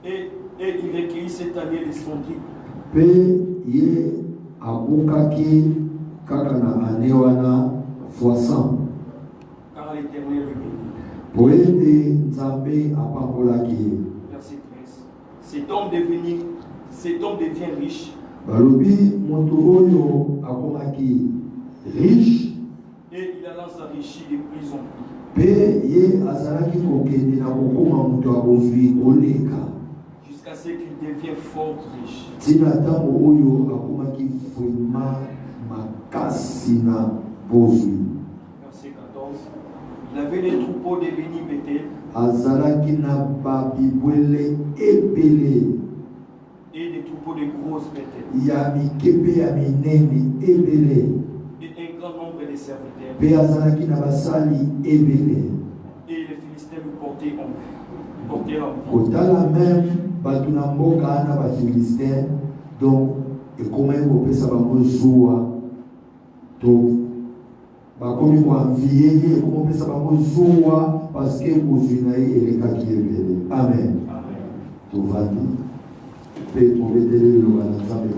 Et il recueillit cette année de son type. Car l'Éternel lui bénit. Verset 13. Cet homme devient riche. Et il alla s'enrichir de plus en plus. Jusqu'à ce qu'il devienne fort riche. Verset 14. Il avait des troupeaux de béni-bété. Et des troupeaux de grosses bêtes. Et un grand nombre de serviteurs. Et les Philistins lui portaient envie. Donc, et comment il peut savoir comme il va envier, comment on peut savoir parce que vous unissez et Amen. Tout va bien. Peut trouver des lois dans le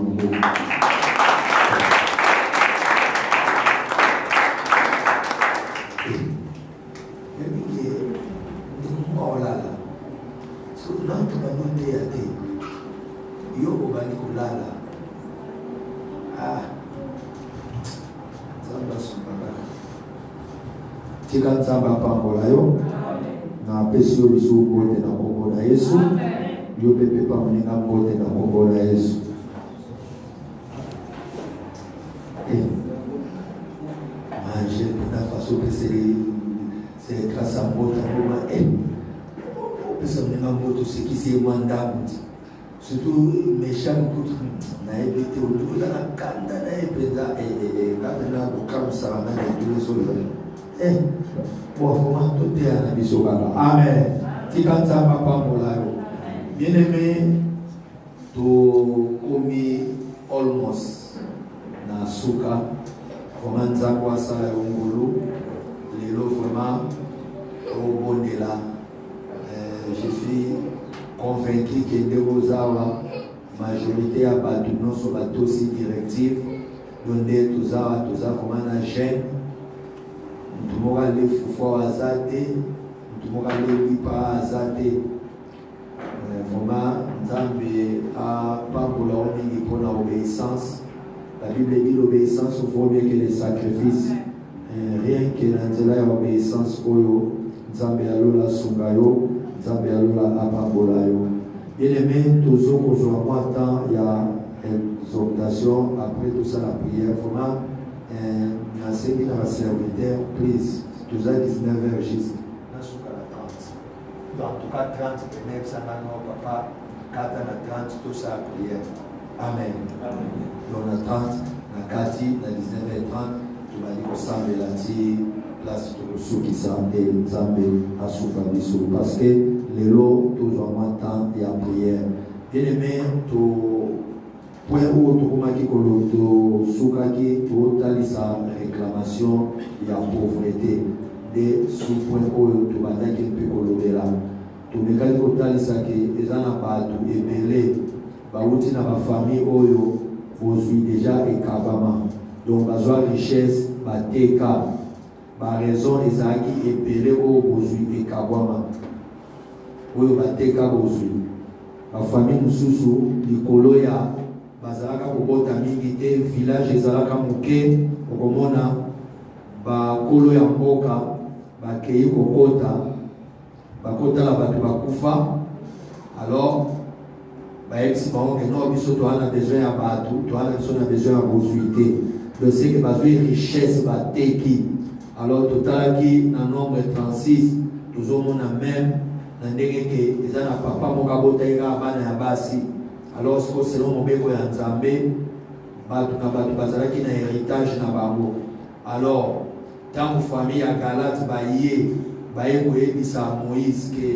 tika nzamba pambola yo na pesi yo biso kote na kombo na Yesu yo pepe pa mninga kote na kombo na Yesu manger na façon que c'est grâce à moi comment pesa mninga moto ce qui c'est mwanda surtout méchant pour na ebité au na kanda na epeza kanda na bokamsa na les autres. Amen. Bien-aimé, to komi almost na suka komanza kwa sala ngulu lelo vraiment au bondela je suis convaincu que Devozawa majorité à batu non so batu si directif donner tuza comment na jeune Tumoga le fufo azate, tumoga le lipa azate. Vraiment, Nzambe a pas pour l'homme pour l'obéissance. La Bible dit l'obéissance vaut mieux que les sacrifices. Rien que dans la obéissance, Oyo, Nzambe alola sungayo, Nzambe alola apambolayo. Bien aimé, toujours aujourd'hui, il y a exhortation après tout ça la prière. Vraiment. Enseigner dans la serviteur, please, tous à 19h juste. Dans ce cas, 30. En tout cas, 30, même ça va non, papa, 4 à 30, tout ça à prière. Amen. Donc, on a 30, on a 4, on a 19h30, tu vas dire qu'on s'en met là-dessus, place tout ceux qui s'en et Zambé à Soufabissou. Parce que les lots, toujours moins temps et à prière. Bien aimé, tout. Point où tout le monde soukaki pour talisa réclamation et pauvreté de sous point où tout le monde qui peut colorer là tout le monde qui talisa qui est en bas tout ébélé baouti na ba famille oyo vozui déjà et kabama donc bazwa richesse ba teka ba raison ezaki ébélé au vozui et kabama oyo ba teka vozui ba famille mususu likolo ya bazalaka kobota mingi te village ezalaka moke okomona bakolo ya mboka bakei bakotala bato bakufa alors bayebisi bango ke no biso toana besoin ya bato toana biso na besoin ya bozwi te donc c'est que bazwi richesse bateki alors totalaki na nombre 36 tozomona même na ndenge ke eza na papa moko abotayika bana ya basi. Alors, selon mon béco et Nzambe, bazalaki na héritage na bango. Alors, tant que famille à Galate baye koyebisa Moïse que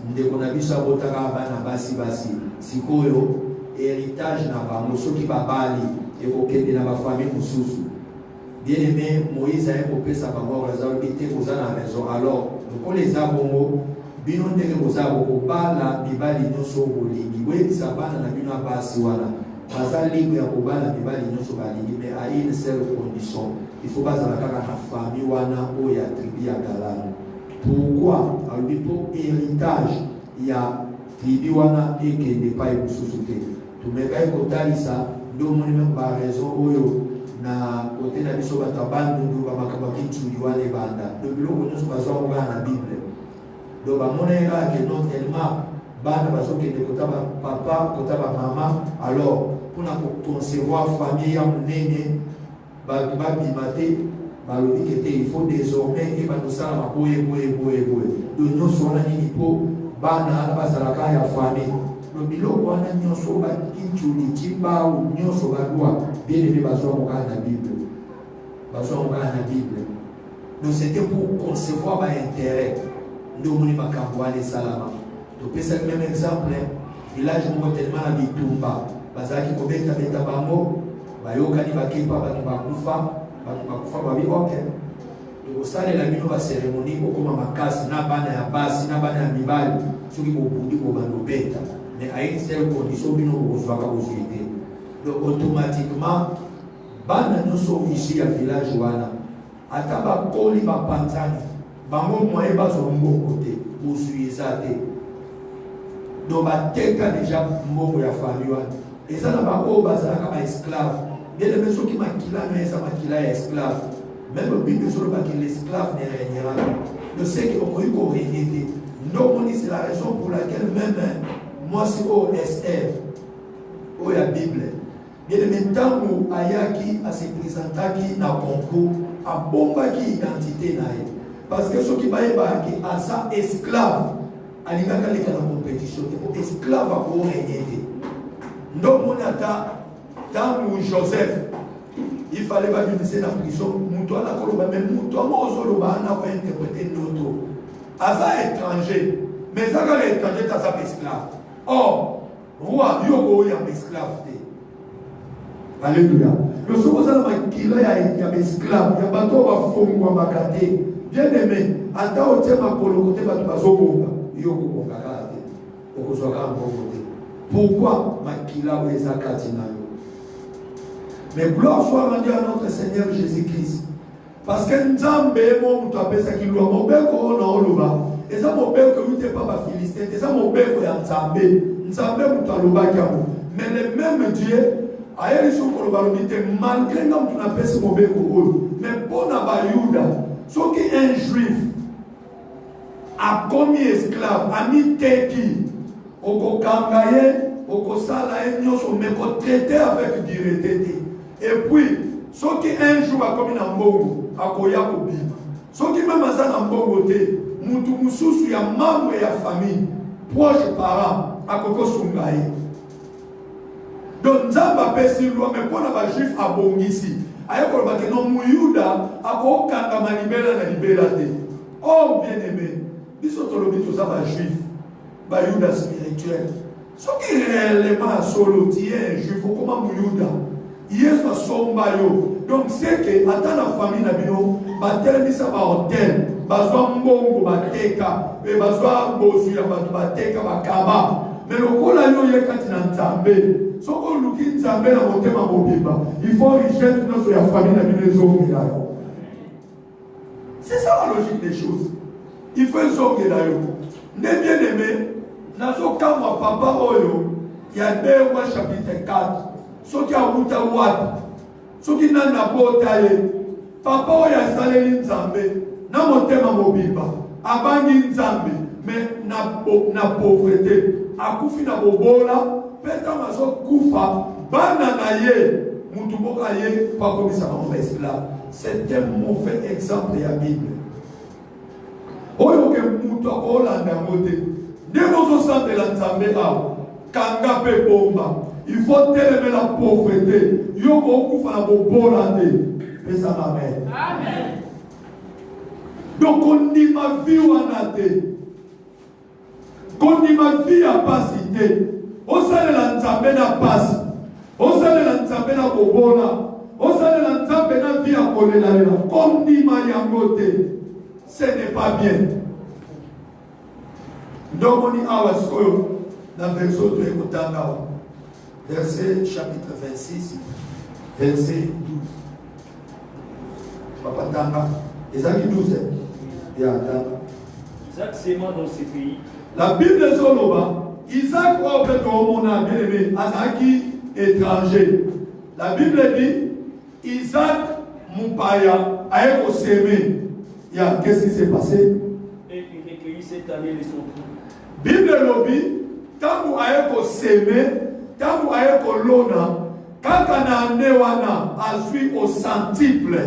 ndeko na biso abotaka bana basi sikoyo héritage na bango soki babali ekokende na ba famille mususu. Bien aimé, Moïse a kopesa bango raison te kozana raison. Alors, Donc les abongo bino ndenge bozabo kobala mibali nyonso bolingi webisa bana na bino basi wana baza libre ya kobala mibali nyonso balingi mais à une seule condition il faut bazala kaka na famille wana oyo ya tribu ya galano. Pourquoi? Alobi po héritage ya tribu wana ekende epai mosusu te tomekai kotalisa ndo moni meme baraison oyo na kote na biso bato bandundu bamakambo kituli wana ebanda do biloko nyonso bazwa kobana na bible do bamona ekaka non tellement bana bazokende kota bapapa kota bamama alors mpona koconcevoir famille ya monene bato babima te balobi ke te il faut désormais ebandosala boye do nyonso wana nini mpo bana ana bazalaka ya famille do biloko wana nyonso bakituli cibau nyonso balwa bien aimé bazwa mokala na bible donc c'était pour concevoir baintérêt nde omoni makambo wana esalama topesaki même exemple village moko tellement na bitumba bazalaki kobetabeta bango bayokani bakepa bato bakufa babi ok tokosalela bino baceremonie kokoma makasi na bana ya basi na bana ya mibali soki bobundi bobanda obeta mais à une seule condition bino bokozwaka ozwi te donc automatiquement bana nyonso ici ya village wana ata bakoli bapanzani bango moye bazwa mbongo te bozwi eza te donc bateka déjà mbongo ya famille wana eza na baoyo bazalaka baesclave bien aimé soki makila no eza makila ya esclave même bible ezolobaki l'esclave ne régnera le ce qui okoki korégner te ndomoni c'est la raison pour laquelle même mwasi oyo Esther oyo ya bible bien aimé ntango ayaki asepresentaki na concours abombaki identité na ye parce que soki bayebaki aza esclave alingaka leka na compétition te po esclave akorégner te ndomoni ata ntango Joseph il fallait babimise na prison mutu ana koloba mais mutu amo ozoloba ana kointerprete ndoto aza étranger mais ezaka étranger taza esclave or roi yoko oyo ya esclave te. Alléluia. Le soki oza na makila ya esclave ya bato oyo bafongwamaka te bien aimé ata otie makolo kote bato bazobonga yo kobonga kaka te okozwa kaka mbongo te. Pourquoi makila oyo eza kati na yo? Mais gloire soit rendue à notre Seigneur Jésus-Christ. Parce que Nzambe mo mutu apesaki lwa mobeko oyo na oloba eza mobeko ute pa bafilistin eza mobeko ya Nzambe mutu alobaki yango. Mais le même Dieu ayeli so koloba lobi te malgré nga mutu napesi mobeko oyo mais mpona bayuda soki un juif akomi esclave amiteki okokanga ye okosala ye nyonso mais kotraite avec dureté te. Et puis soki un jour akomi na mbongo akoya kobima soki même aza na mbongo te mutu mususu ya membre ya famille proche parent akokosunga ye. Donc Nzambe apesi loi mais mpona bajuif abongisi aye koloba ke non muyuda akokangama libela na libela te. Oh bien aimé biso tolobi toza bajuif bayuda spirituel soki réellement solo tie un juif okoma muyuda yesu asomba yo donc c'est que ata na famille na bino batelemisa bahotel bazwa mbongo bateka e bazwa bozwi ya bato bateka bakaba mais lokola yo ye kati na Nzambe soko oluki Nzambe na motema mobimba il faut richesse nyonso ya famille na bino ezongela yo. C'est ça la logique des choses. Il faut ezongela yo nde bien aimé nazokamwa papa oyo ya 2 Rois chapitre 4 soki awuta wapi soki nani abota ye papa oyo asaleli Nzambe na motema mobimba abangi Nzambe mais na pauvreté akufi na bobola peta mazokufa bana na ye mutu moko aye pakomisa bango esclave. C'est un mauvais exemple ya Bible oyo ke mutu akolanda yango te nde bozosambela Nzambe awa kanga mpe bomba. Il faut t'aimer la pauvreté. Yo ko na bobola te. Pesa amen. Amen. Donc on dit ma vie wana te. Qu'on dit ma vie a pasité. Osalela Nzambe na pasi. Osalela Nzambe na bobola. Osalela Nzambe na vie a kolela. Qu'on dit ma yango te. Ce n'est pas bien. Donc on y a dans verset chapitre 26, verset 12. Papa Tanga, Isaac 12. Isaac s'aima dans ces pays. La Bible de Soloba, Isaac a fait au monde bien aimé, Azaki étranger. La Bible dit, Isaac Moupaya a s'aimer. Qu'est-ce qui s'est passé? Et il recueillit cette année de son trou. Bible lobby, tant vous avez s'aimer, tant vous avez l'ona, quand on a newana, a suivi au centuple.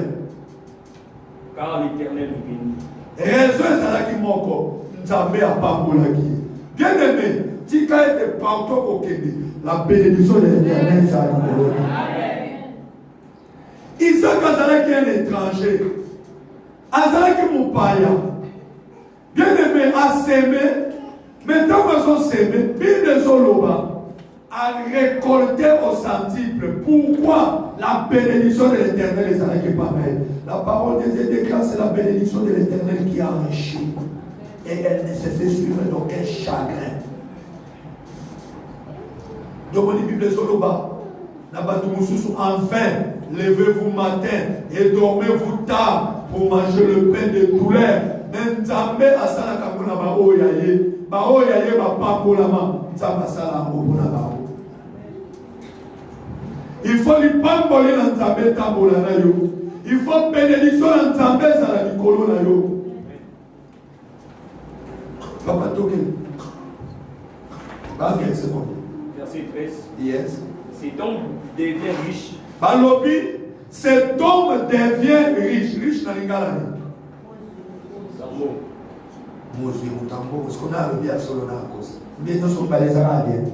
Car l'Éternel est béni. Raison est qui moko, Nzambe a pas bien aimé, si quand il est partout au Québec, la bénédiction de l'Éternel est à nous. Isaac Azalaki est un étranger. Azalaki mon païen. Bien aimé, a s'aimer. Mais tant qu'ils ont s'aimé, Bible Zoloba a récolté au centuple. Pourquoi la bénédiction de l'Éternel est Azalaki pareil? La parole de Dieu déclare c'est la bénédiction de l'Éternel qui a enrichi. Et elle ne se fait suivre d'aucun chagrin. Donc, on dit Bible Zoloba. Enfin, levez-vous matin et dormez-vous tard pour manger le pain de douleur. Même Nzambe asala kamuna ba oyaye ba pambolama Nzambe asala mbona ba. Il faut lui pamboler na Nzambe tambola na yo. Il faut bénédiction na Nzambe sala likolo na yo. Papa toke. Verset 13. Yes. Cet homme devient riche. Balobi, cet homme devient riche. Riche dans les gars. Mosi mutambo, parce qu'on a bien solo na cause. Mais nous sommes pas les Arabiens.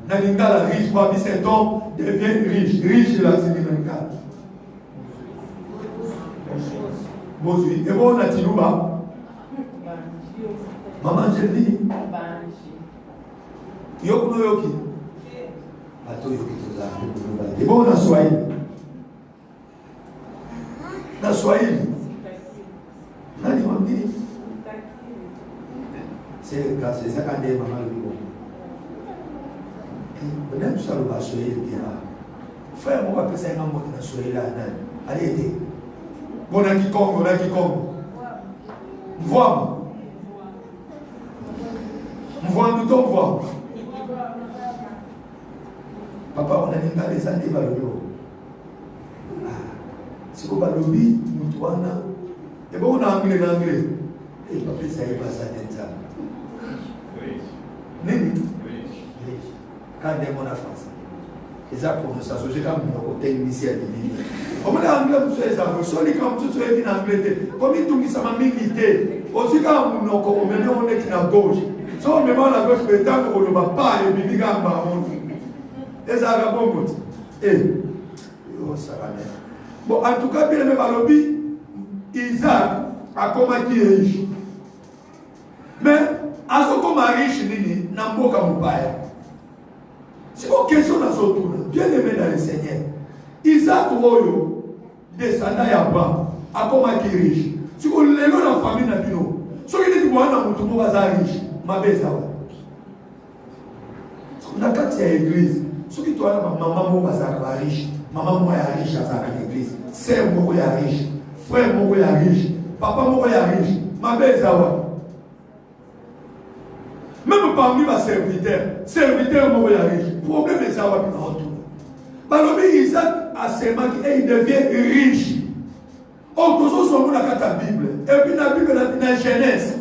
Dans les gars riche, cet homme devient riche. Riche là, c'est dans les gars. Mosi, et bon, on a Tilouba. Maman, je dis. Yokuno yoki. Ato yoki toza. Et bon, on a Swahili. Na Swahili. Nani mamdini? C'est ça quand des mamans le vivent. Même ça le va Swahili dira. Frère, moi, que c'est un mot dans Swahili. Allez, bon, on a qui compte. Vois. Nous t'en voir. Papa, on a mis les années par le bureau. C'est comme le lobby, nous toi, et bon, on a anglais. Et papa, ça y est pas ça d'être ça. Nini? Quand on a France. Et ça, pour nous s'associer comme nos techniciens de l'île. On a anglais, vous savez ça. Vous savez, comme tout ce qui est en anglais, comme il tout qui s'est milité. Aussi, quand on est à gauche. Si on me demande à gauche, mais tant qu'on ne va pas, et puis on va et ça va bon. Bon, en tout cas, bien aimé Balobi, Isaac a comment qui est riche. Mais, à ce qu'on est riche, Nini, n'a pas qu'à Moupaya. C'est une question dans son tour. Bien aimé dans le Seigneur. Isaac, descendant Yabba, à comment qui est riche. Si on est dans la famille, n'a pas si on est riche, ma belle, ça va. On a quand il y a l'église. Ceux qui sont là, maman, moi, est riche. Maman, moi, est riche à l'église. Sœur, moi, est riche. Frère, moi, est riche. Papa, moi, est riche. Ma belle, ça va. Même parmi mes serviteurs, moi, est riche. Le problème est ça va bien en tout. Balobi, Isaac, à ses mains, il devient riche. Oh, tous ceux sont dans la Bible. Et puis, la Bible, la Genèse.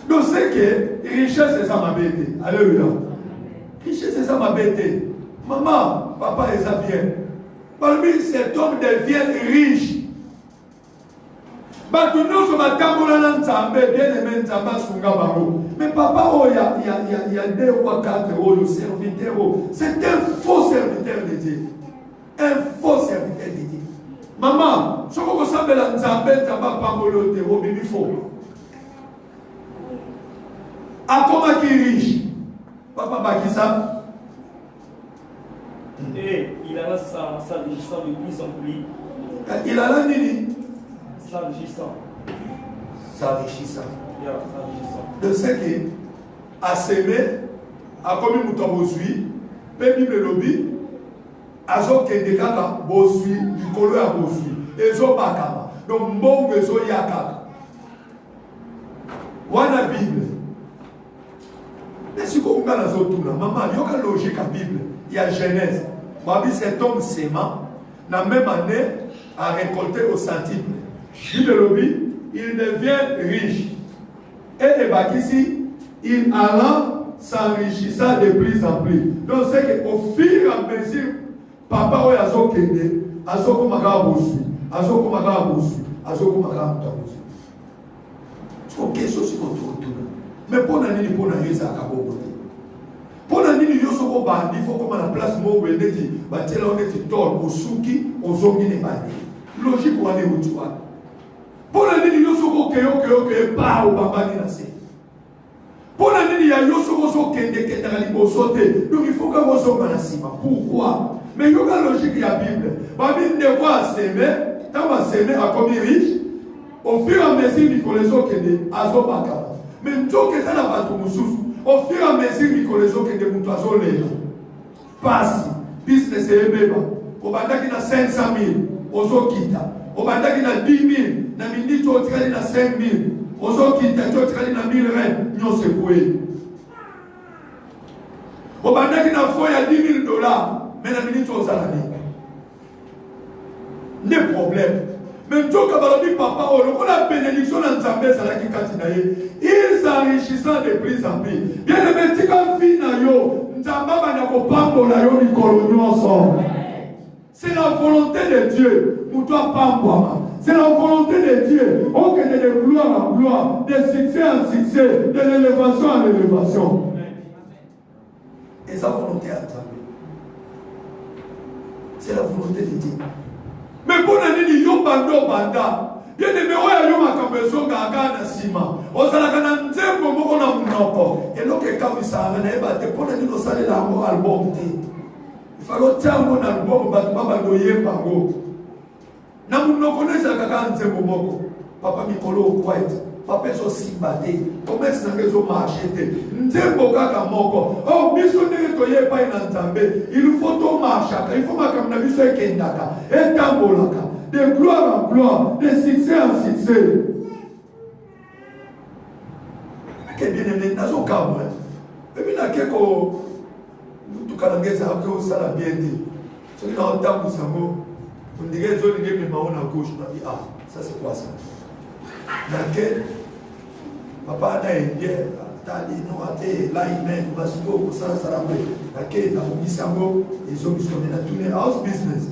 Donc, c'est que richesse, c'est ça ma bête. Alléluia. Richesse, c'est ça ma bête. Maman, papa, et ça bien. Parmi cet homme devient riche. Mais papa, oh, il y a 2 ou 4 serviteurs. C'est un faux serviteur de Dieu. Un faux serviteur de Dieu. Maman, ce que vous savez, la Nzambé, Taba Pangolo, il faut. À comment qui est riche? Papa Bakissa. Et il a s'enrichissant de plus en plus. Il a la nini? S'enrichissant. S'enrichissant. De ce qui a semé, a commis mon temps bosui, pe Bible lobby, a zo kende kaka bosui, du kolo ya bosui, et zo bakama. Donc bon bezo yakaka. Wana Bible. Mais si vous avez la zotuna, maman, il y a une logique à Bible. Il y a Genèse. Babi, cet homme s'aimant, la même année, a récolté au centime. Bible lobby, il devient riche. Et les bakisi, il allant s'enrichissant de plus en plus. Donc c'est qu'au fur et à mesure, papa ou yazo kende, azo komaka bosu, azo komaka bosu, azo komaka bosu. C'est une question sur notre retour. Mais pour nani pour nani ça akabo. Pour nani yo soko bandi, il faut comme la place mo wendeti, batela oneti tol osuki, ozongi ne bandi. Logique ou ane utuwa. Pour nani yo soko keyo ba ou babani na se. Pour nani ya yo soko kende ketali bosote. Donc il faut que vous soyez na sima. Pourquoi? Mais il y a une logique de la Bible. Babi ne voit s'aimer, tant va s'aimer à comme riche, au fur et à mesure il faut les autres kende azo bakaba. Mais tout que ça n'a pas tout moussouf. Au fur et à mesure il faut les autres kende mutazo les passe. Business et beba. Au banda qui n'a 500 000, ozo kita. Au banda qui n'a 10 000, na minute au trali na 5 000. Ozo kita au trali na 1000 rents, non c'est quoi. Au banda qui n'a foi à 10 000 $. Mais la minute aux années. Des problèmes. Même tout le papa, on a bénédiction dans Zambé, ça l'a dit, il s'enrichissant de plus en plus. Bien aimé, tu as vu, c'est la volonté de Dieu. C'est la volonté de Dieu. On crée de gloire en gloire, de succès en succès, de l'élévation en élévation. Et sa volonté à Zambé. C'est la volonté de Dieu. Mais pour nous dire, yo bando banda. Bien aimé, oya yo makambezo gaga na sima. Osala kana nzembo moko na munoko. Et donc quand il s'arrête, na te pour nous saler la mo album te. Il faut tiamo na album batu baba doye bango. Na munoko ne sa gaga nzembo moko. Papa mikolo quiet. Papa so simbate. Commerce na ngezo marché te. Nzembo kaka moko. Oh biso ndenge toye pa ina nzambe. Il faut to marchaka. Il faut makamna biso ekendaka. Et tambolaka. De gloire en gloire. De succès en succès. Que bien aimé. Nazo kamo. Et bien na keko. Tukalangeza ako sala bien dit. Ce qui n'a pas sango. On dirait zone ngeme maona gauche na ah ça c'est quoi ça? Laquelle papa n'a indien tali no ate la email basigo kusala salambe laquelle na mubisango ils ont besoin de tourner house business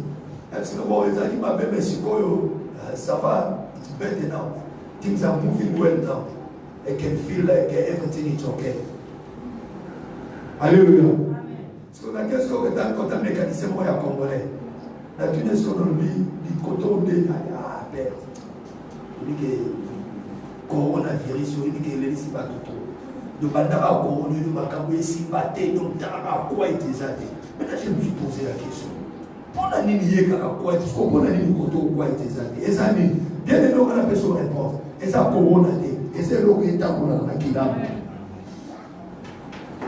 est-ce que bon ezali ma bébé sikoyo ça va it's better now things are moving well now I can feel like everything is okay. Alléluia. Parce que la question que quand un mécanicien moyen congolais la tourner ce qu'on dit du coton de ah père il dit que coronavirus il dit que les c'est pas tout de bandara corona de makambo ici baté donc tara quoi était ça maintenant je me suis posé la question on a ni lié kaka quoi est-ce qu'on a ni koto quoi était ça et ça ni bien de l'eau la personne répond et ça corona et c'est l'eau qui est à la kila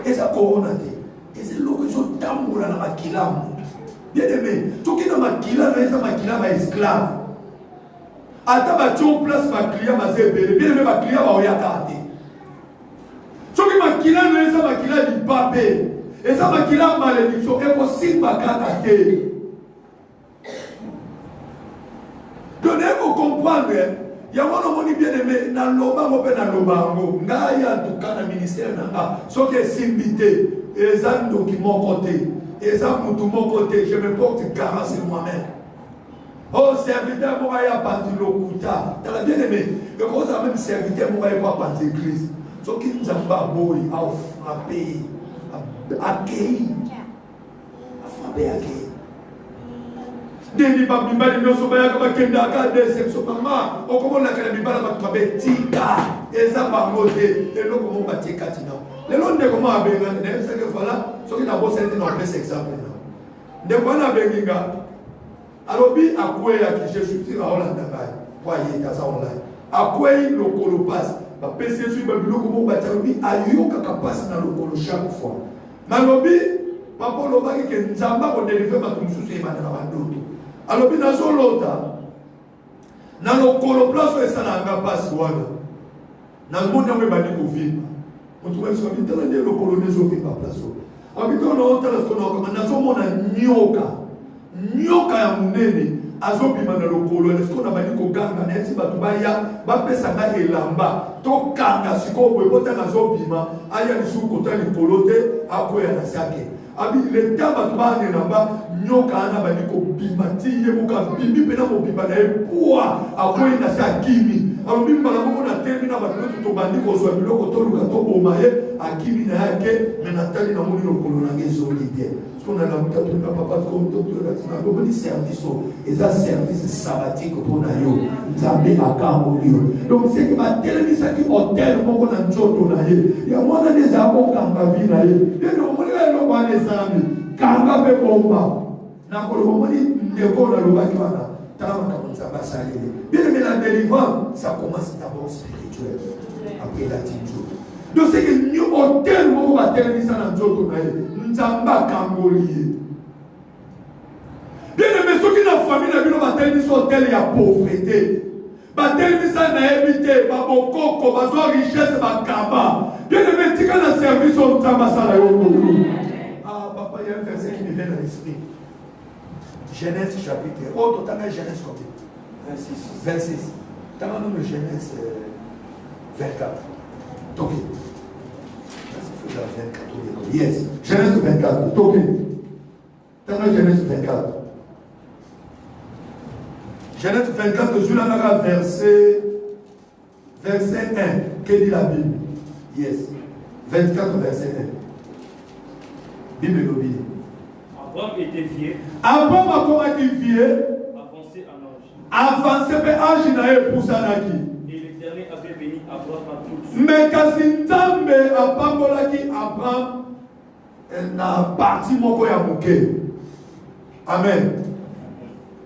et ça corona et c'est l'eau qui sont tamboula na kila bien aimé tout qui dans ma kila na ça ma kila ma esclave. Ata ba tchon place ma client ma zébélé bien aimé ma client ba oyaka ate soki ma client no esa ma client di papé et ça ma client malédiction et ko simba kaka te donner ko comprendre ya wana moni bien aimé na loba mo pe na loba ngo ngaya tuka na ministère na nga soki simbité eza ndoki mon côté eza mutu mon côté je me porte garant sur moi-même. Oh, serviteur, moi, il y a pas de l'okuta. Tu as bien aimé. Et quand ça même serviteur, moi, il n'y a pas de l'église. Ce qui nous a pas beau, à frapper, à accueillir. À frapper, à accueillir. Deni ba bimba ni noso ba ya kama kenda ka déception mama o komo la kala bimba ba tubabe tika eza ba ngote et lo komo ba tika tina le lo ndeko ma abenga ne c'est que voilà ce qui na bossé dans le exemple ndeko na benga alobi akwe ya ki Jésus tira Hollande ngai kwa yeka za online akwe lokolo pass bapesi yesu babiloko moko batalobi ayokaka mpasi na lokolo chaque fois nalobi papa olobaki ke nzambe akodelive bato mosusu ebanda na bandoto alobi nazolota na lokolo place oyo esalanga mpasi wana namoni yango ebandi kovimba moto moyebiso abi tala nde lokolo nezovimba place oyo abi tala naotala sikonaokama nazomona nyoka ya monene azobima na lokolo esiko na bandi koganga na esi bato baya bapesa nga elamba tokanga sikoyo boye botanga azobima aya lisusu kota likolo te akoya na sake abi leta bato baanelamba nyoka ana bandi kobima ti ye moka bimi mpena mobimba na ye pwa akoyi na se akimi alobi mbala moko na temi na bato nyonso tobandi kozwa biloko toluka toboma ye akimi na yake me natali namoni lokolo nange ezoli bien qu'on a la mouture de papa comme docteur la service et ça service sabbatique pour nayo nzambe akambolio donc c'est que ma télévision qui hôtel moko na nzoto na ye ya mwana des abokanga vi na ye et donc on est là kwa les amis kanga pe bomba na ko lo moni ndeko na lo baki wana tama kama nzamba salele bien mais la délivrance ça commence d'abord spirituel après la tinjo donc c'est que nous hôtel moko ba télévision na nzoto na ye nzamba kangoli bien aimé ceux qui na famille na bino bateli biso hôtel ya pauvreté bateli biso na ebité ba bokoko bazwa richesse bakamba bien aimé tika na service au nzamba sala yo ah papa il y a un verset qui me vient à l'esprit Genèse chapitre oh totanga Genèse combien 26 tanga nous le Genèse 24 donc yes, Genèse 24. Toqué. Dans Genèse 24. Genèse 24, je l'ai verset 1. Que dit la Bible? Yes. 24, verset 1. Bible l'obéit. Abraham était vieux. Abraham a comment été vieux? Avancé en âge. Avancé mais âge n'a eu pour ça n'a-qui. L'Éternel avait béni Abraham à tout. Mais kasi Nzambe apambolaki Abraham na parti moko ya moke. Amen.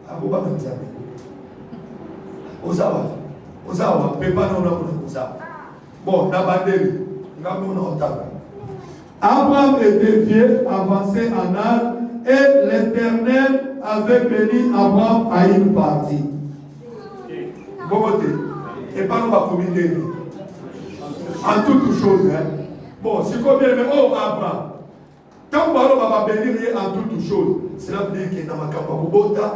Abuba Nzambe. Ozawa pepa na ozawa. Bon, na bandeli ngambo na otaka. Abraham était vieux, avancé en âge, et l'Éternel avait béni Abraham à une partie. Bobote. Et pas nous va communiquer. En toutes choses. Hein. Bon, c'est combien mais oh Abraham. Quand on va bénir en toutes choses, cela veut dire que dans ma kambabota,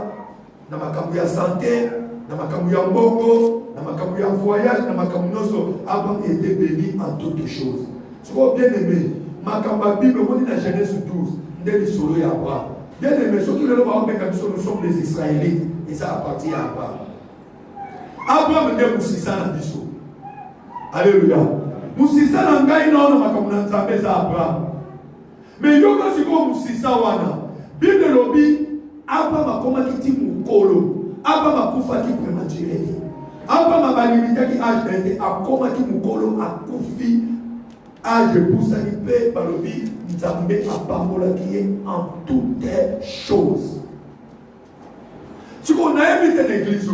dans ma kambouya santé, dans ma kambouya mbongo, dans ma kambouya voyage, dans ma kambouya Abraham était béni en toutes choses. C'est quoi bien aimé? Ma kamba Bible, on dit dans Genèse 12, n'est solo et Abraham. Bien aimé, ceux qui le voient, nous sommes les Israélites et ça appartient à Abraham. Abraham était Moussissa na biso. Alléluia. Moussissa na ngai na makambo na Nzambe za Abraham. Mais yoka siko Moussissa wana. Bible lobi Abraham akomaki ti mukolo. Abraham akufaki prématuré. Abraham abalimitaki âge na été akomaki mukolo akufi âge pusani pe balobi Nzambe apambolaki ye en toutes choses. Si on a évité l'église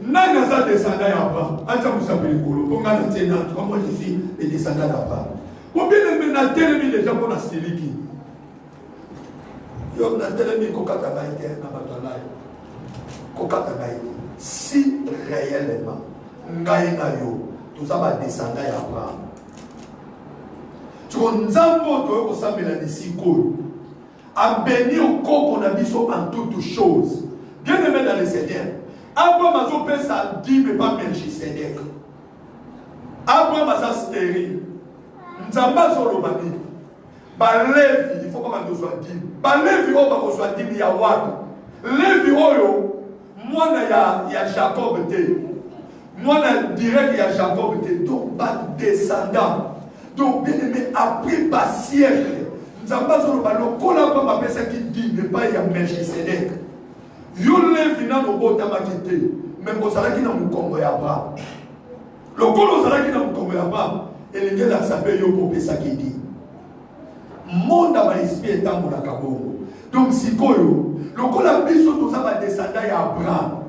Nani a descendant d'Abraham. Anta Moussapeli Kolo. Pour moi, je suis le descendant d'Abraham. Pour bien le mettre, télémi déjà pour la stiliki. Yo na télémi kokata baïté na batalai. Kokata baïté. Si réellement, ngai na yo, tout ça va descendre d'Abraham. Tu vois, Nzambo to ko sambela ni sikolo. A béni au koko na biso en toutes choses. Bien aimé dans le Seigneur. Abraham a fait sa dit mais pas Melchisedec. Abraham a sa stérile. Nzamba sur le babi. Balevi, il faut pas qu'on soit dit. Balevi, on va soit dit, il y a Wad. Levi, oyo, moi, il y a Jacob. Moi, je dirais qu'il y a Jacob. Donc, pas descendant. Donc, bien aimé, après pas siècle. Nzamba sur le babi. Quand Abraham a fait ça qui dit, mais pas il y a Melchisedec. Yo levi na lobota makite mais bozalaki na mukongo ya Abraham lokolo ozalaki na mukongo ya Abraham elingi la sape yo popesaki di monde ba esprit etambolaka bongo donc sikoyo lokola biso toza ba descendant ya Abraham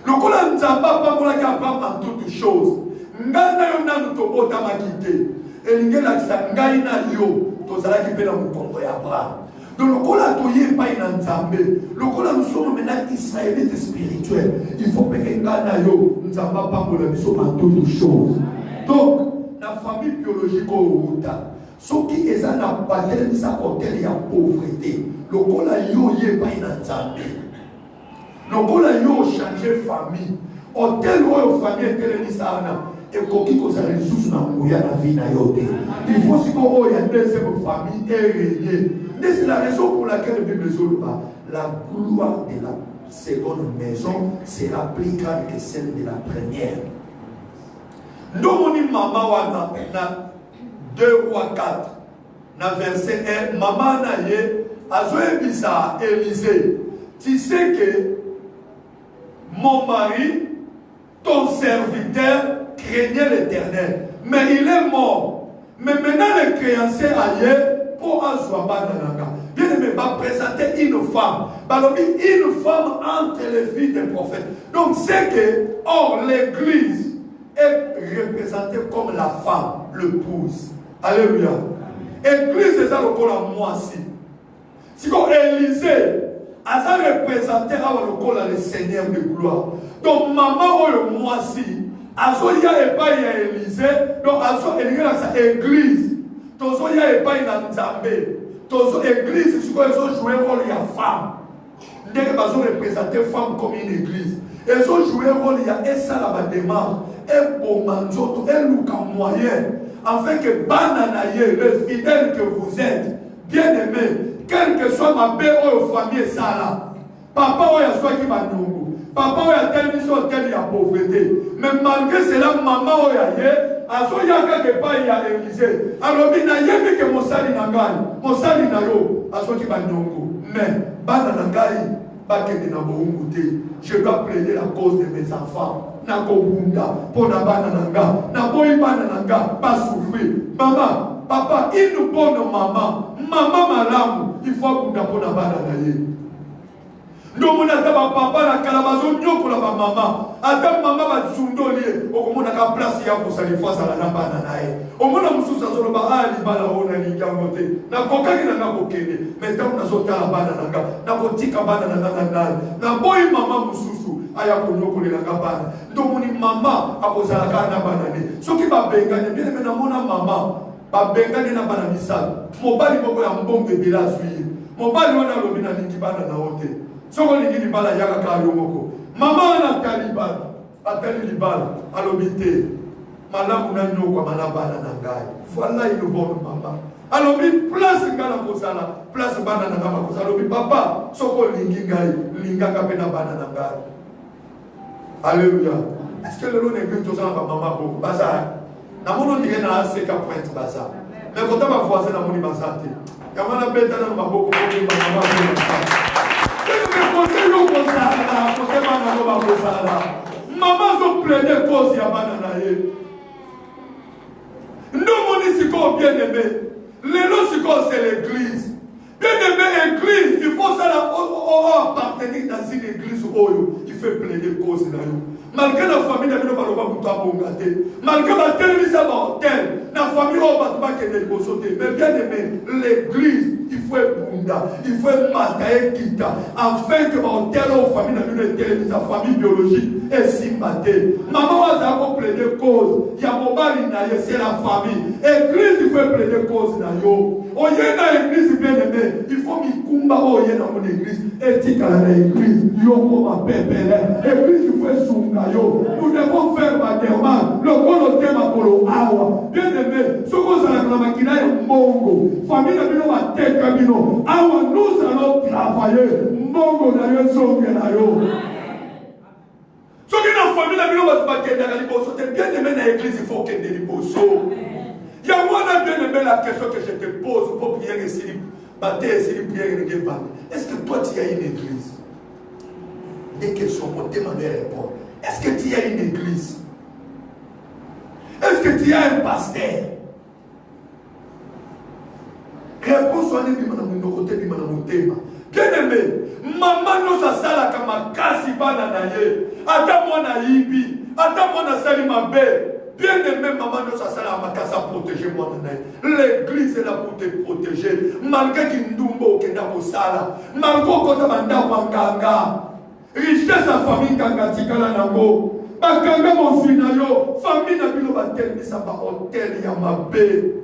lokola Nzamba pambolaki Abraham en toutes choses ngana yo nanu tobota makite elinge lakisa ngai na yo tozalaki pe na mokongo ya Abraham. Donc lokola toye pa ina nzambe, lokola nous sommes maintenant israélites spirituels, il faut que ngana yo nzamba pambola biso en toutes choses. Donc la famille biologique au Ruta, ce qui est à la bataille de sa hôtel, la pauvreté. Le cola yo yé pas une ensemble. Le cola yo changer famille. Hôtel ou famille est telle et coquille qu'on a les sous dans la vie na yote. Il faut si qu'on y a deuxième famille est régnée. C'est la raison pour laquelle le Bible dit la gloire de la seconde maison sera plus grande que celle de la première. Nous maman wana na 2 ou 4 na verset 1 maman na ye azoebisa Élisée, tu sais que mon mari ton serviteur craignait l'Éternel mais il est mort, mais maintenant le créancier aille pour assoir bien aimé va présenter une femme entre les filles des prophètes. Donc c'est que or l'église est représentée comme la femme, l'épouse. Alléluia. Église est ça le col à moi aussi. Si comme Élisée a ça représenté le Seigneur de gloire. Donc maman ou moi aussi, azoya et pas Élisée, donc azo église. Tozoya et pas Nzambe. Tozo église si quoi ils joué rôle ya femme. Ndenge bazo représenter femme comme une église. Ils ont joué rôle ya essa la démarche. Et pour manjoto, et luka moyen, afin que bananaye, le fidèle que vous êtes, bien aimé, quelle que soit ma belle ou famille, ça là, papa ou ya soit qui va nous, papa ou ya tel mission, tel y a pauvreté, mais malgré cela, maman ou ya ye, a so ya quelque part y a Élisée, alors il n'a yébi que mon sali n'a gagné, mon sali n'a yo, a so qui va nous, mais bananaye, je dois plaider la cause de mes enfants. Nakobunda, pour na banananga, na boy banananga, pas souffrir. Maman, papa, il nous bonne maman, maman malamu, il faut bunda pour na bananaye. Nous mon papa la calabazo nyoko la maman, adam maman va zundolier, au comment na place ya pour sali fois à la bananaye. Au moins na mususa zolo ba ali bala ona linga mote. Na kokaki na kokene, mais tant na zota la banananga, na kotika banananga na boy maman mususu. Aya konyokolela ngabana ndomoni mama akozalaka na banane soki babengane bien aimé na mona mama babengane na bana misala mobali moko ya mbongo ebela azwi mobali wana alobi na lingi bana na ote soko lingi libala yaka ka yo moko mama wana atali libala alobi te malamu na nyoko mana bana na ngai voilà une bonne mama alobi place ngala kozala place bana na ngama kozala alobi papa soko lingi ngai lingaka pe na bana na ngai. Alléluia. Est-ce que le lot n'est plus tout ça dans maman pour bazar? Na mono dirait na seka point bazar. Mais quand ma voisin na moni bazar te. Kama na beta na maboko pour maman. Que me côté yo bazar, côté bana no bazar. Maman zo plaider cause ya bana na ye. Nous moni siko bien aimé. Les lots siko c'est l'église. Bien aimé église, il faut ça appartenir dans une église où il fait plaider cause là. Malgré la famille n'a pas le droit de malgré la télévision mortelle, la famille n'a pas de sauter. Mais bien aimé, l'église, il faut bunda, il faut mataye kita, afin que la famille n'a pas de sa famille biologique est sympathée. Maman a plaider cause, il y a mon mari, c'est la famille. Église, il faut plaider cause là. Au lieu de l'église, bien aimé, il faut m'y kumba au lieu dans mon église. Éthique à l'église, yoko ma pépélé, église, il faut sunga yo. Nous devons faire ma demande, le gros thème à Polo Awa. Bien aimé, ce qu'on a la maquina est mongo. Famille de Bino va tête Camino. Awa, nous allons travailler. Mongo d'ailleurs, songe na yo. Ce qui est dans la famille de Bino va te battre dans l'Iboso. T'es bien aimé dans l'église, il faut qu'elle ait l'Iboso. Il y a moi bien aimé la question que je te pose pour prier et s'il est-ce que toi tu as une église? Des questions pour demander à répondre. Est-ce que tu as une église? Est-ce que tu as un pasteur? Réponse à bien aimé, maman nous a sala comme kasi bana naye. Ata moi na yibi, ata moi na sali mabe. bien aimé, maman, nous ça protéger moi. L'église est là pour te protéger. Malgré qu'il nous mot que dans sala, malgré qu'on a mandé pour kanga, richesse à famille kanga tikala nango, bakanga mon finayo, famille na bilo batel mais ça va hôtel ya mabé.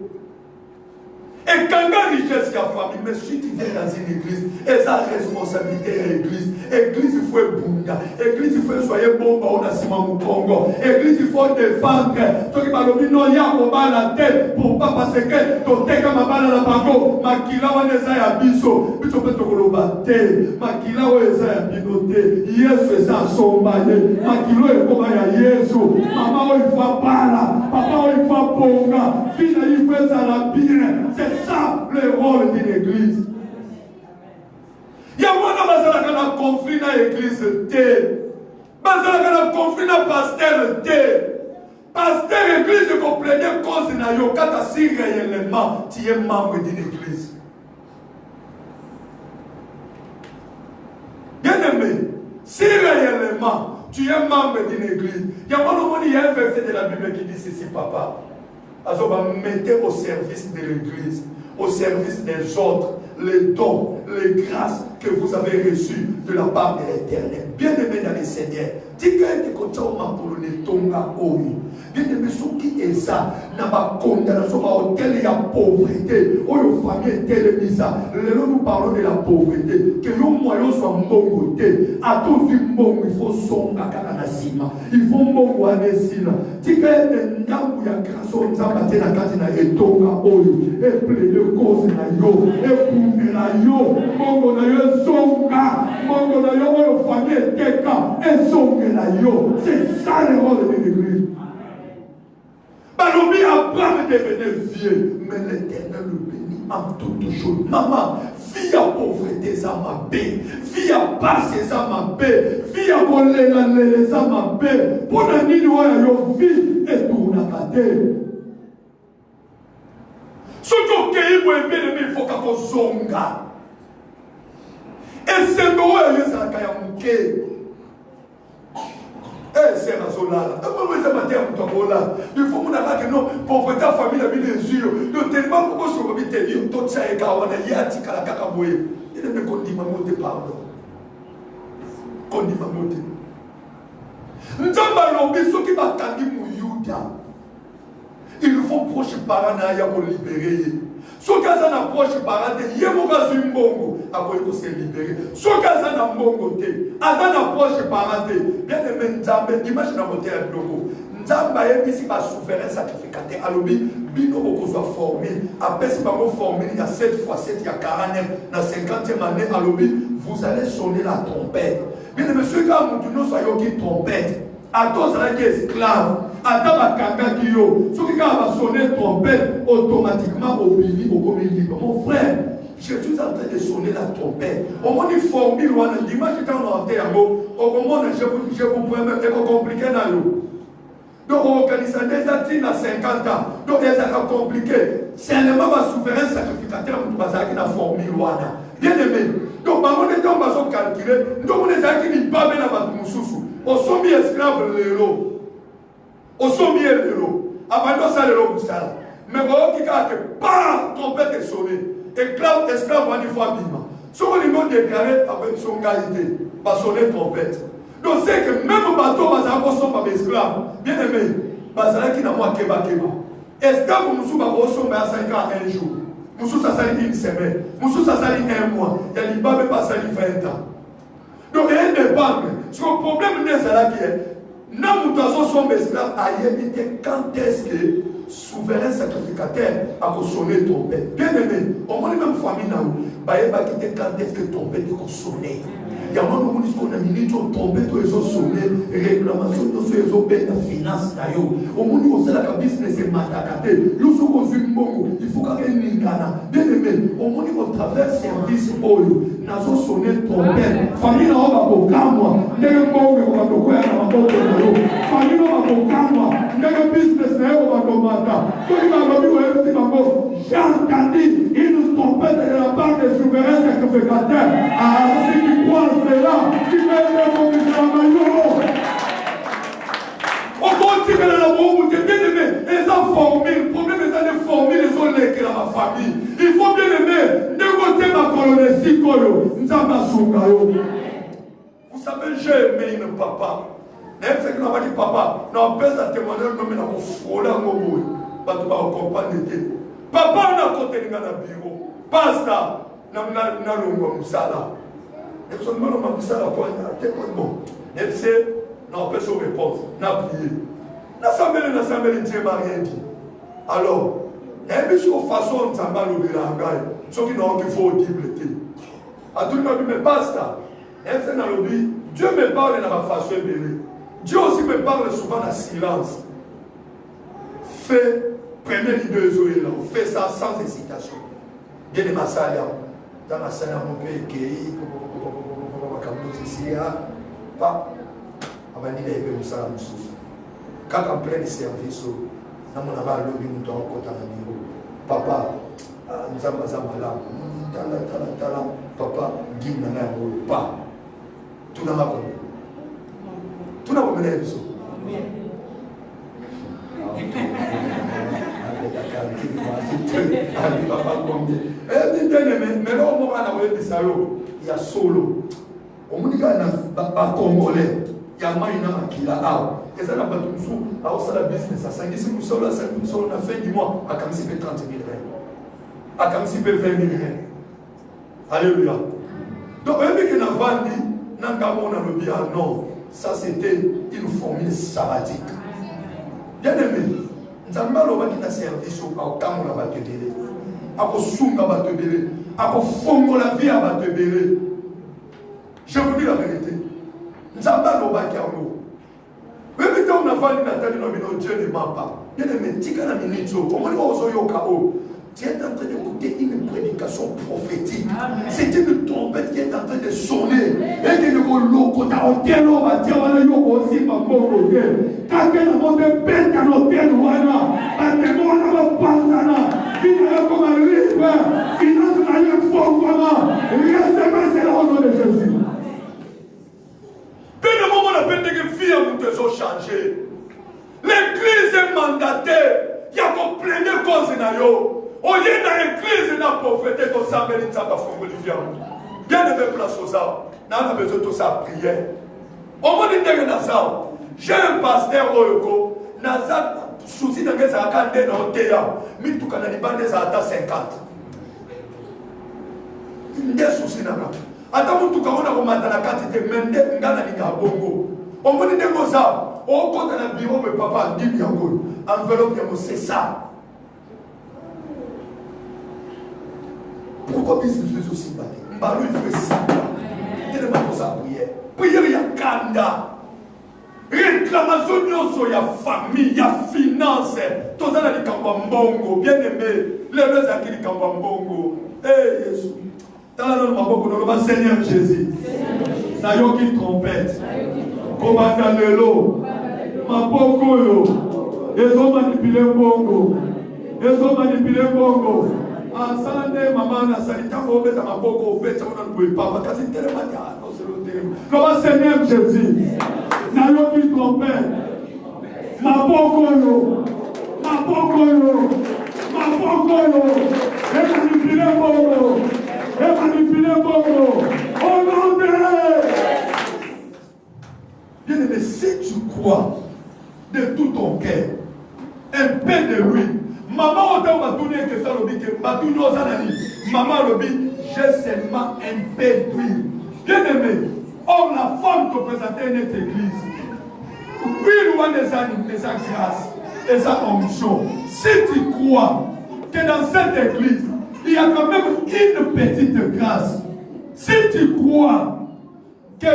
Et quand la richesse qui a famille, mais si tu viens dans une église, et sa responsabilité est l'église. Église, il faut être bunda. Église, il faut soyez bon, on a Simon Congo. Église, il faut défendre. Ceux qui parlent de non, il y a un bas la tête pour pas passer que ton tête comme un bal à la bango. Makila ou les a biso. Puis tu peux te rebâter. Makila ou les a binoté. Yesu est ça son baye. Makilo est comme un Yesu. Maman, il faut bala. Papa, il faut ponga. Fille, il faut ça la bien. C'est ça le rôle d'une église. Il y a un conflit dans l'église. Il y a un conflit dans le pasteur. Pasteur, l'église est complètement cause de quand si réellement tu es membre d'une église. Bien aimé, si réellement tu es membre d'une église, il y a un verset de la Bible qui dit ceci, papa. Alors, mettez au service de l'église, au service des autres, les dons, les grâces que vous avez reçues de la part de l'Éternel. Bien aimé dans le Seigneur, dis que tu bien aimé, ce qui est ça, n'a pas condamnation, il y a pauvreté, où la famille est télévisée. Nous parlons de la pauvreté, que le moyen soit bon côté. À tout vu bon, il faut son cima, il faut bon ou anesina. Dis que il y a grâce au Nzambate na katina et tonga oyo, et plaider cause na yo, et pour na yo, mongo na yo songa, mongo na yo, famille teka, et songa na yo. C'est ça le rôle de l'église. Balobi Abraham devenait vieux, mais l'Éternel le bénit en toutes choses. Maman, fille à pauvreté, ça m'a bé. Fille à basse, ça m'a bé. Fille à voler, ça m'a bé. Pour la nuit, on vie et tout n'a pas été. Ce qu'on cueille, il faut qu'on zonga. Et c'est nous, il y a un kayamouké. C'est la solala. Il faut que nous pauvreté famille la vie des yeux. Nous tellement beaucoup sur le milieu. Tout ça est quand on a yati kalakakaboué. Il ne me condamne pas de pardon. Condamne pas de. Nous avons l'objet qui va t'amener Mouyouda. Il faut proche parana pour libérer. Ce qui est un approche parade, il y a un zimbongo après qu'on s'est libéré. Ce qui est un mbongo, un approche parade, bien aimé Nzambe, imagine la beauté à Blogo. Nzambe est ici par souverain sacrificateur. Alors, bino beaucoup soit formé. Après, si vous formé, il y a 7 fois 7, il y a 40 ans, dans 50e année, alors, vous allez sonner la trompette. Bien aimé, ceux qui ont nous soyons qui trompette. À toi, ça qui est esclave. À ta kanga qui yo. Ceux qui va sonner trompette, automatiquement au bili, au commun libre. Mon frère, je suis en train de sonner la trompette. Au moins, il faut formule, dimanche, quand on est en haut, au moment où je vous promets, c'est compliqué dans l'eau. Donc, on organise des actes à 50 ans. Donc, c'est compliqué. C'est un élément souverain sacrificateur qui a formé Luana. Bien aimé. Donc, par contre, on va calculer. Donc, on est acquis, il pas bien à votre moussoussou. On sont mis esclaves l'élo. On sont mis l'élo. Avant ça, l'élo pour ça. Mais voilà qui a que pas trompette est sonné. Esclave, on dit fois bima. Si on est déclaré avec son qualité, va sonner trompette. Donc c'est que même au bateau, on va pas esclave. Bien aimé, parce qu'il n'a pas keba. Esclave, on va sonner à 5 ans un jour. Moussou ça sali une semaine. Moussou ça sali un mois. Il y a l'imba même pas sali 20 ans. Donc rien ne parle. Ce que le problème de ça qui est, nous sommes esclaves à éviter quand est-ce que souverain sacrificateur a sonné trompette. Bien aimé, au moins même famille n'a pas quitté quand est-ce que trompette est sonné. Il y a un moment où on a mis trompette, ils ont sonné, réclamation, ils ont payé la finance. Au moment où on a la business est matakaté, il faut qu'on suive Mongo, il faut qu'on ait une gana. Bien aimé, au moment où on traverse service, nous avons sonné trompette. Famille n'a pas de camwa, n'est pas de quoi, famille n'a pas de camwa, n'est pas business, n'est pas de mata. J'ai entendu une trompette de la part des souverains sacrificateurs. Ah, si tu crois cela, tu mets le mot de la maillot. On continue à la bombe, tu es bien esikoyo, nzamba sungayo. Vous savez, j'ai aimé un papa. Même si on a dit papa, on peut se témoigner comme on a frôlé en mobo. Parce qu'on va comprendre. Papa, on a côté de bureau. Pasteur, on a le moussala. Et puis, on a le moussala pour un bon. Et puis, on peut se répondre. On a prié. L'assemblée, Dieu m'a rien dit. Alors, et puis, sur façon, on s'en va le bilangai. Ceux qui n'ont qu'il faut audibilité. À tout le monde, mais pasteur. Dieu me parle dans ma façon de Dieu aussi me parle souvent dans le silence. Fais, prenez l'idée de Zoé là, fais ça sans hésitation. Bien de ma salle, dans ma salle, mon père qui est pas avant d'y aller comme ça, quand on plein de services, dans mon aval, nous sommes en bureau. Papa, nous sommes malades. Papa, dis-moi pas. Tout n'a pas connu. Tout n'a pas mené à ça. Mais là, on il y a solo. On me dit qu'il y a Congolais. Il y a Maïna qui l'a a. Et ça n'a pas tout sous. Alors, ça la business. À 5 nous sommes là, on a fait du mois. À comme si 30 000 reins. À comme si 20 000 reins. Alléluia. Donc, on a vu qu'il y a vendu. Non, ça c'était une formule sabbatique. Bien aimé, nous avons dit que service au camp de la Batebele, à Sunga Batebele, à Fongo la vie à Batebele. Je vous dis la vérité. Nous avons dit que même si on a fallu Nathalie, Dieu ne ment pas. Bien aimé, tu as une minute, comment tu es en train d'écouter une prédication prophétique. C'est une trompette qui est en train de sonner. Et que le loco t'a ôté l'eau, va dire, on a eu aussi ma pauvre. Quand elle a monté bête à l'hôtel, voilà. À tes mots, on a pas ça. Finalement, comme un livre. Finalement, on a eu un fort comment. Restez là au nom de Jésus. Peu de moments, on a fait que filles ont changé. L'église est mandatée. Il y a pour plein de causes dans yo. Au lieu de l'église, n'a prophété qu'on s'appelle une samba fongo de viande. Bien de place aux arbres. On a besoin de tout ça prière. Au moment de Nazar, j'ai un pasteur au Nazar, souci de que ça a canté dans le théâtre. Mais tout le monde est à 50. Il y a des soucis dans le attends, tout le monde a la quantité, même des gens qui ont bongo. Au moment de Nazar, au compte dans le bureau, mais papa dit bien enveloppe, c'est ça. Pourquoi il fait aussi battre? Mbalou il fait ça. Tellement pour ça prière. Prière il y a kanda. Réclamation il y a famille, il y a finance. Tout ça il y a kambambongo. Bien aimé. Les deux à qui il kambambongo. Eh Jésus. Dans la langue maboko dans le Seigneur Jésus. Nayoki trompette. Kobanda lelo. Maboko yo. Ils ont manipulé bongo. Ils ont manipulé bongo. Ensemble, maman a sali tant qu'on met à ma boca au fait, on ne pouvait pas parce que c'est tellement non c'est le terme. Comment Seigneur Jésus, n'ayons trompé. Ma boca yo, et manipuler bongo, au nom de bien aimé, si tu crois de tout ton cœur, un peu de lui. Maman, on m'a donné que ça le dit que maman le dit, j'ai seulement un peu d'huile. Bien aimé, or la femme te présentait notre église. Oui, loin des grâces, des onction. Si tu crois que dans cette église, il y a quand même une petite grâce. Si tu crois que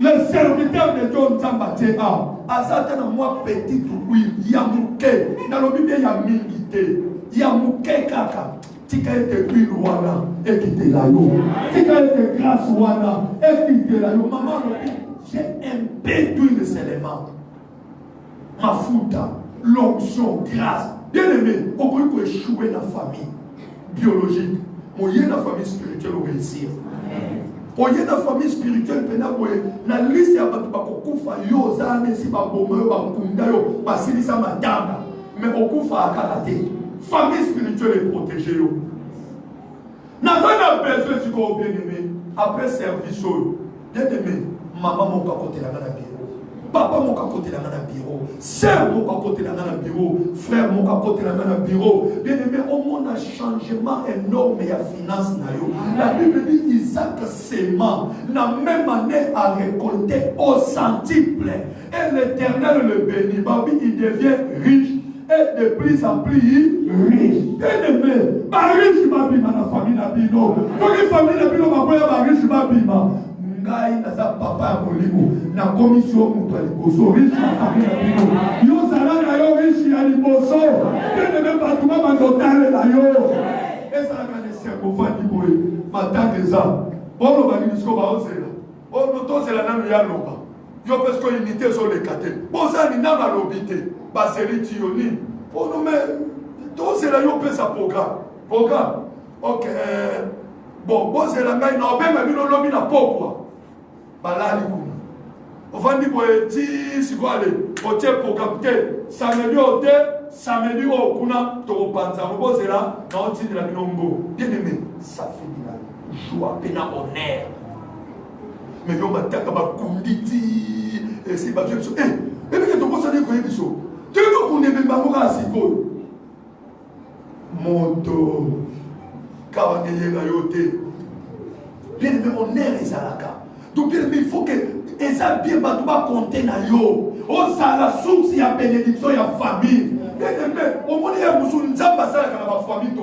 le serviteur de Dieu Nzambaté a certains moi petite huile, il y a mouké, dans le Bible il y a mingité, il y a mouké kaka, tika ete huile wana, et qui te la yo, tika ete grâce wana, et qui te la yo, maman j'ai un peu d'huile seulement, ma fouta, l'onction, grâce, bien aimé, on peut échouer dans la famille biologique, mais il y a la famille spirituelle au réussir. Il y a une famille spirituelle, la liste ya batu bakokufa yo zane si baboma yo bakunda yo basilisa madame mais okufa akala te. Famille spirituelle est protégée yo. N'a pas besoin de quoi bien aimé. Après service, bien aimé, maman mon côté là dans le bureau. Papa mon côté là dans le bureau. Sœur mon côté là dans le bureau. Frère mon côté là dans le bureau. Bien aimé, au monde a changement énorme et à finance. La Bible dit Isaac s'aimant. La même année à récolter au centuple. Et l'Éternel le bénit. Babi, il devient riche. Et de plus en plus riche. Bien aimé, riche babima na famille na bino. Donc la famille na bino ma riche babima. Ngai na za papa ya molimo na commission mutu ya liboso riche na famille na bino. Yo zala na yo riche ya liboso. Bien aimé batuma mandotale na yo. Ezala ka ne serbo fandi boye. Matanga za. Bolo ba nisko ba ozela. Ono tozela na ya loba. Yo parce que unité sur les catés. Bon ça ni na ba lobité. Baseli Tioni. Oh non, mais c'est là, on peut ça programme. Ok. Bon, c'est là, mais non, mais nous l'obéissons à pourquoi. Balali Kouna. On va dire que si vous allez, au programme, ça me dit au thé, ça me dit au Kuna, au Panza. Bon, c'est là, dans le titre de la Binombo. Bien aimé, ça fait de la joie, peine à honneur. Mais on m'a dit que ma Kounditi, et c'est pas juste. Eh, mais que tu penses à dire que tu es tu veux qu'on ait même pas à Sipo. Moto. Kawaneye na yote. Bien aimé, on est Ezalaka. Donc bien aimé, il faut que Ezal bien batouba compter na yo. On ça la source, il y a bénédiction, il y a famille. Bien aimé, au moins il y a Moussou Nzamba, ça la ma famille, tu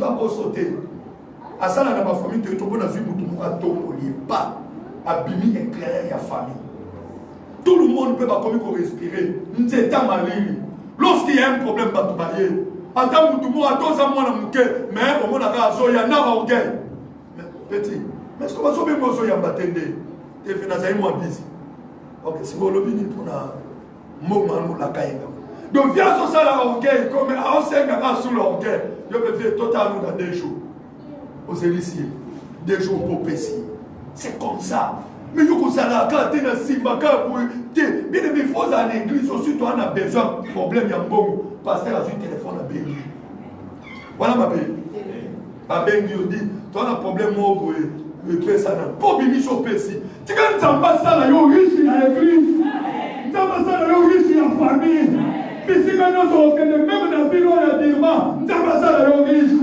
as un peu sauté. À ça la ma famille, tu as un peu dans une moutou, pas. Abimi éclairé, il y a famille. Tout le monde ne peut pas comme respirer. C'est un malin. Lorsqu'il y a un problème, pas tout marier. Attends, tout le monde a tous à moi dans mon cœur. Mais au monde a raison, il y en a au cœur. Mais petit, mais est-ce qu'on va sauver mon soya batende? Tu fais dans un mois busy. Ok, si vous le venez pour un moment, la caille. Donc, viens sur ça là au cœur, comme à 5 ans sous le cœur. Je peux faire totalement dans 2 jours. Aux éliciers. 2 jours pour pécer. C'est comme ça. Mais il faut que ça la carte dans Simbaka pour te. Bien aimé, il faut à l'église aussi, toi, on a besoin de problème, il y a un bon pasteur a un téléphone à Bengi. Voilà ma belle. À Bengi, on dit, toi, on a un problème, moi, pour le faire ça. Pour bimi sur PC. Tu quand tu as ça, là, il y a riche à l'église. Tu as ça, là, il y a riche à la famille. Puis si quand nous sommes même dans la ville, on a dit, tu as ça, là, il y a riche.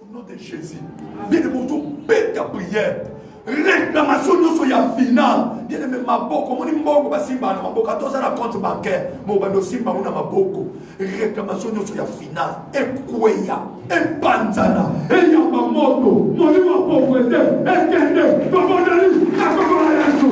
Au nom de Jésus. Bien aimé, on bête ta prière. Réclamation de la finale. Bien aimé, ma boko, mon imbongo, basimba, ma boko, à tous à la compte bancaire, mon bando simba, mon amaboko. Réclamation de la finale. Et Kouya, et Panzana, et Yamamoto, mon livre pauvreté, et Kende, Babonali, la Cocorayasu.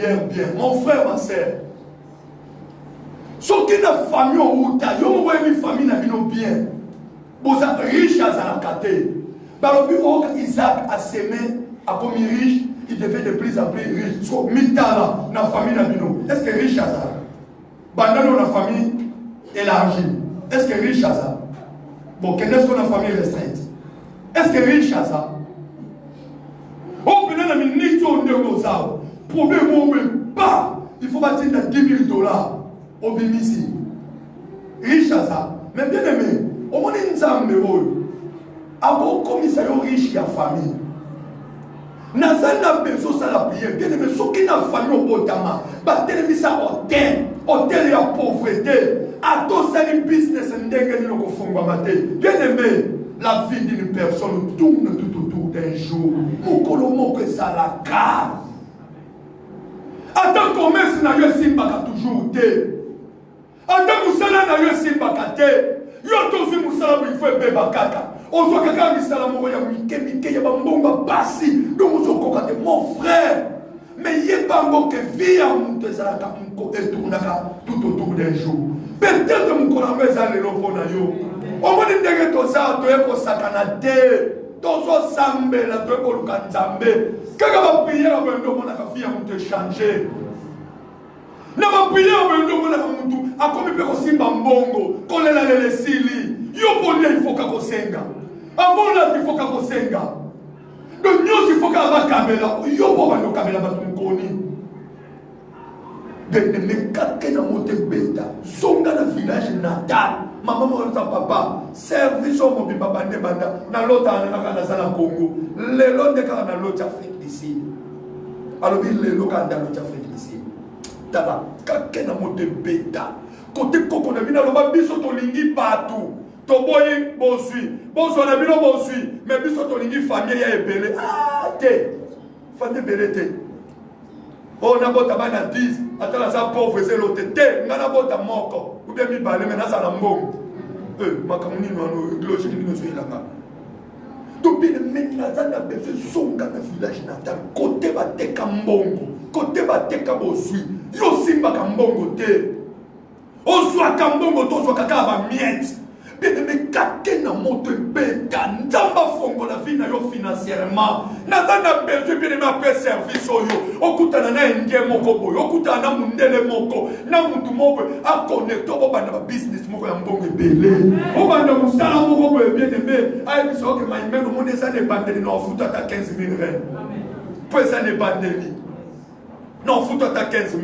hier bien. Mon frère, ma soeur. Ce qui est la famille au Outa, il y a une famille qui bien. Vous êtes riche à Zalakate. Balobi Isaac a sémé, a commis riche, il devient de plus en plus riche. So, mitala, na famille Nabino. Est-ce que riche à ça? Bandano, na famille élargie. Est-ce que riche à ça? Bon, qu'est-ce qu'on a famille restreinte? Est-ce que riche à ça? Oh, bien, on a mis ni ton négociable. Problème, pas. Il faut bâtir 10 000 $. Au Bimisi. Riche à ça. Mais bien aimé, au moins une femme de rôle. Avant commissariat riche, il y a famille. Nazana besoin ça la prière. Bien aimé, ceux qui n'ont famille au Botama, bah, t'es mis ça hôtel. Hôtel et la pauvreté. À tous ces business, bien aimé, la vie d'une personne tourne tout autour d'un jour. Mon colomo que ça la cave. Attends, commerce n'a eu Simba toujours été. Attends, Moussala n'a eu Simba Kate. Yoto si Moussala il faut beba kaka. On soit kaka Moussala Mouya Mike ya bambonga basi. Donc on soit kokate mon frère. Mais yebango que via Moutezala Kamunko et tournaka tout autour d'un jour. Peut-être mon collègue a le lobo na yo. On va dire que tout ça doit être sakanate. Tozo sambe la doit être lukanzambe. Kaka va prier à bendo mon akafi a mouté changer. Na va prier à bendo mon akamutu. A comme peut simba mbongo. Kolela lele sili. Yo polia il faut kako senga. Avant là il faut kako senga. Donc nous il faut qu'ava kamela. Yo po bando kamela batu mkoni. De ne kake na mote beta. Songa na village natal. Maman m'a dit papa, service au mobile bande banda. Na l'autre na zala Congo. Le lot de kana na l'autre Afrique d'ici. Alors il le lot kana na l'autre Afrique d'ici. Tala kake na mote beta. Côté koko na bina loba biso to lingi partout. To boyi bosui. Boso na bino bosui. Mais biso to lingi famille ya ebele. Ah te. Famille ebele te. Oh na bota bana 10. Atala sa pauvre c'est l'autre te. Ngana bota moko. Ou bien mi balé mais na sa mbongo. Makamuni no logique ni no soyelanga. To bien maintenant ça na besoin songa na village natal. Côté ba teka mbongo. Côté ba teka bosui. Yo simba ka mbongo te. Ozwa ka mbongo to so kaka ba miette. Bien aimé kake na moto beta. Nzamba fongo la vie na yo financièrement. Na besoin bien aimé après service oyo. Okutana na ndie moko boyo. Okutana na mundele moko. Na mutu moko a connecter ko bana ba business moko ya mbongo ebele. O bana musala moko boyo bien aimé. Ai biso que my man mo ça ne bandeli no futa ta 15 000 rand. Pour ça ne bandeli. Non futa ta 15 000.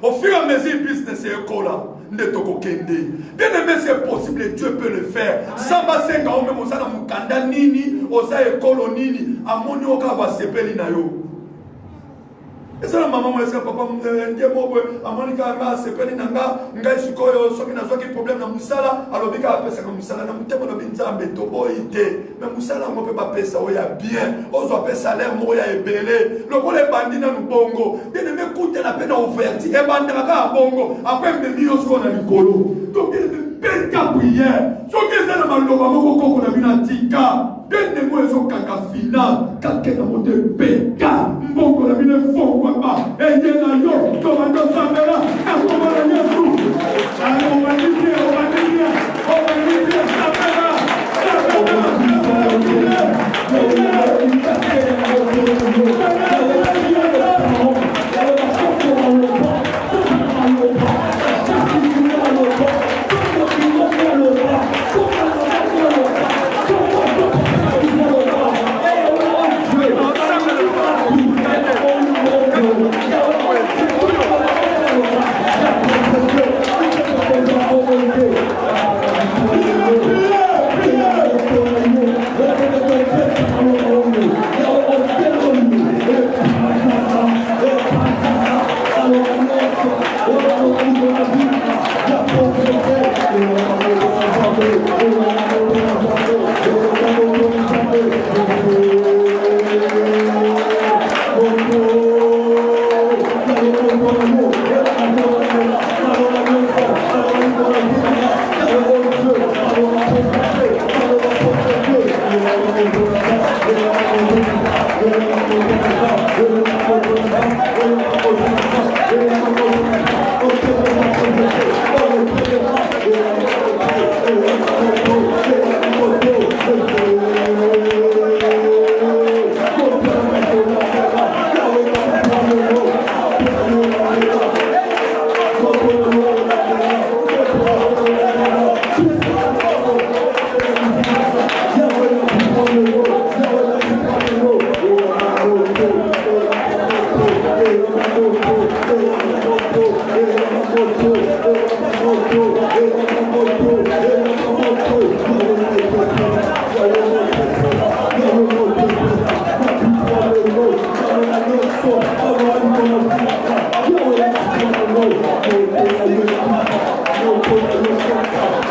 Au fur et à mesure business est cola. Bien aimé, c'est possible, Dieu peut le faire. Samba senga ome mosana mukanda nini, osa ekolo nini, amoni oka ba sepeli na yo. Et ça la maman moi est-ce que papa ndie mobwe amoni ka ba sepeli na nga sikoyo soki na zoki problème na musala, alobika pesa na musala na mutemo no binzambe to boite. Mais musala mo pe ba pesa o ya bien, ozo pe salaire mo ya ebele. Le kole bandi na bongo, bien aimé coûte la peine offerte. E bandira ka bongo, après me mi oso na likolo. Donc bien aimé beta prière. Soki ça na maloba moko koko na binatika. Bien aimé ozo kaka final, kaka na mote beta. Mbongo la bine fongo ba. E ye na yo, to mando samela, na ko ba na yesu. Ala o ba ni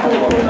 Thank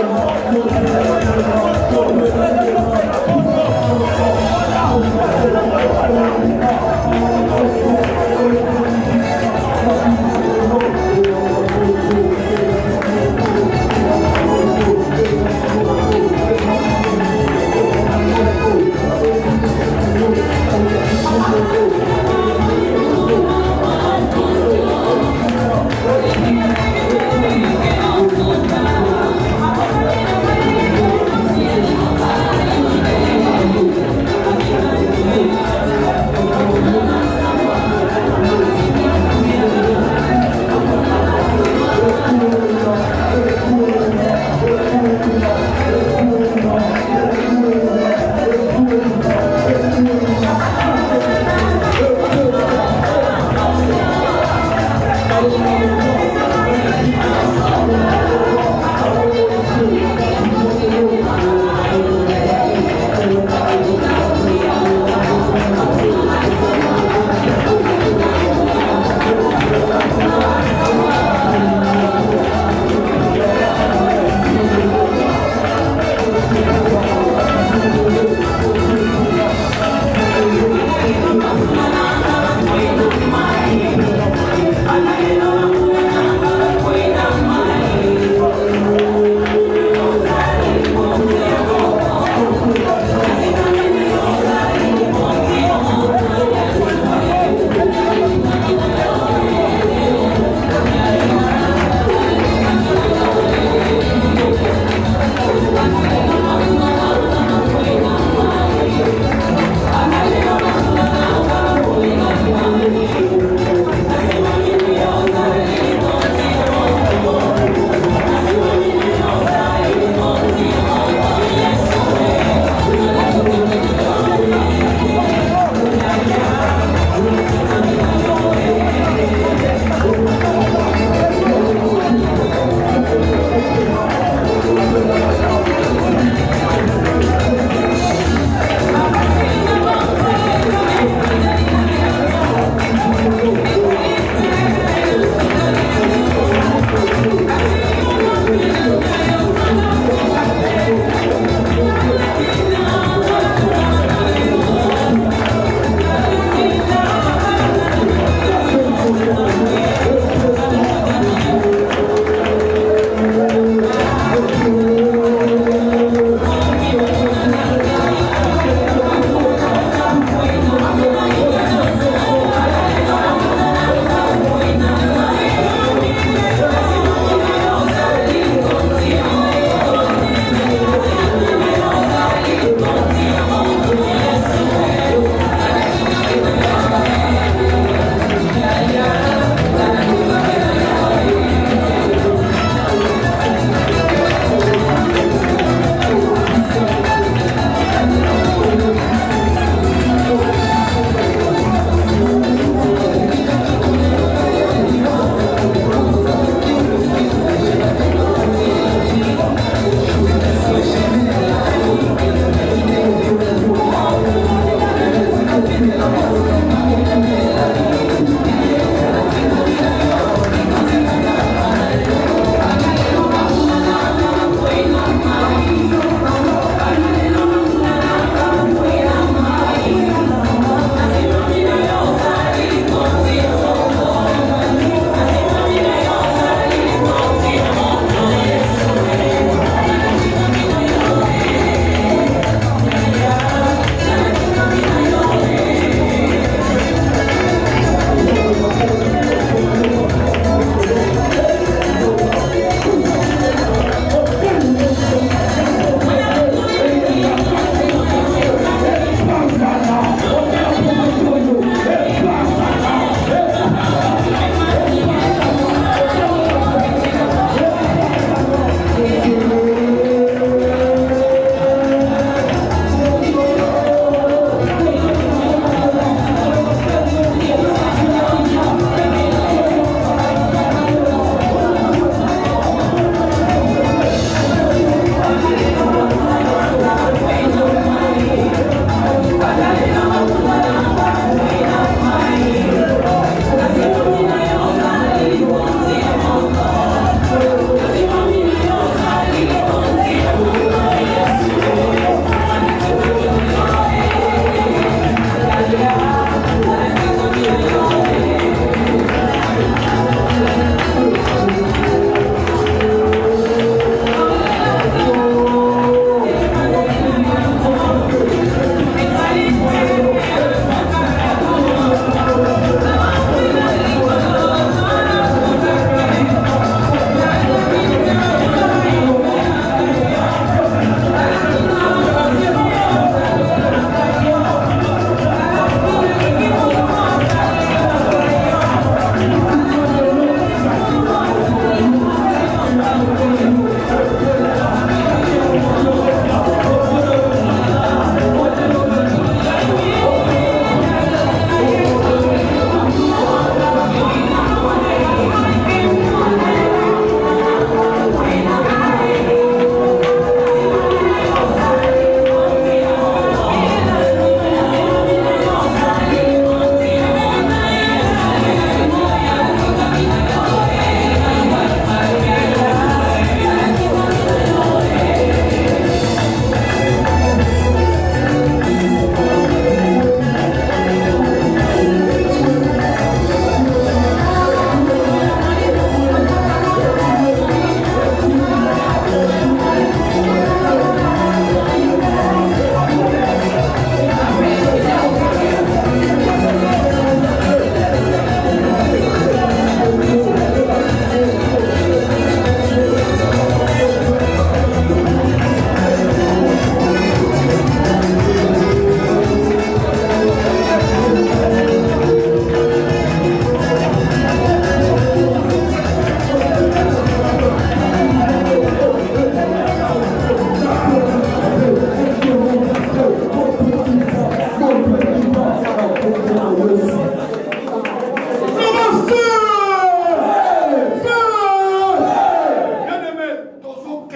you.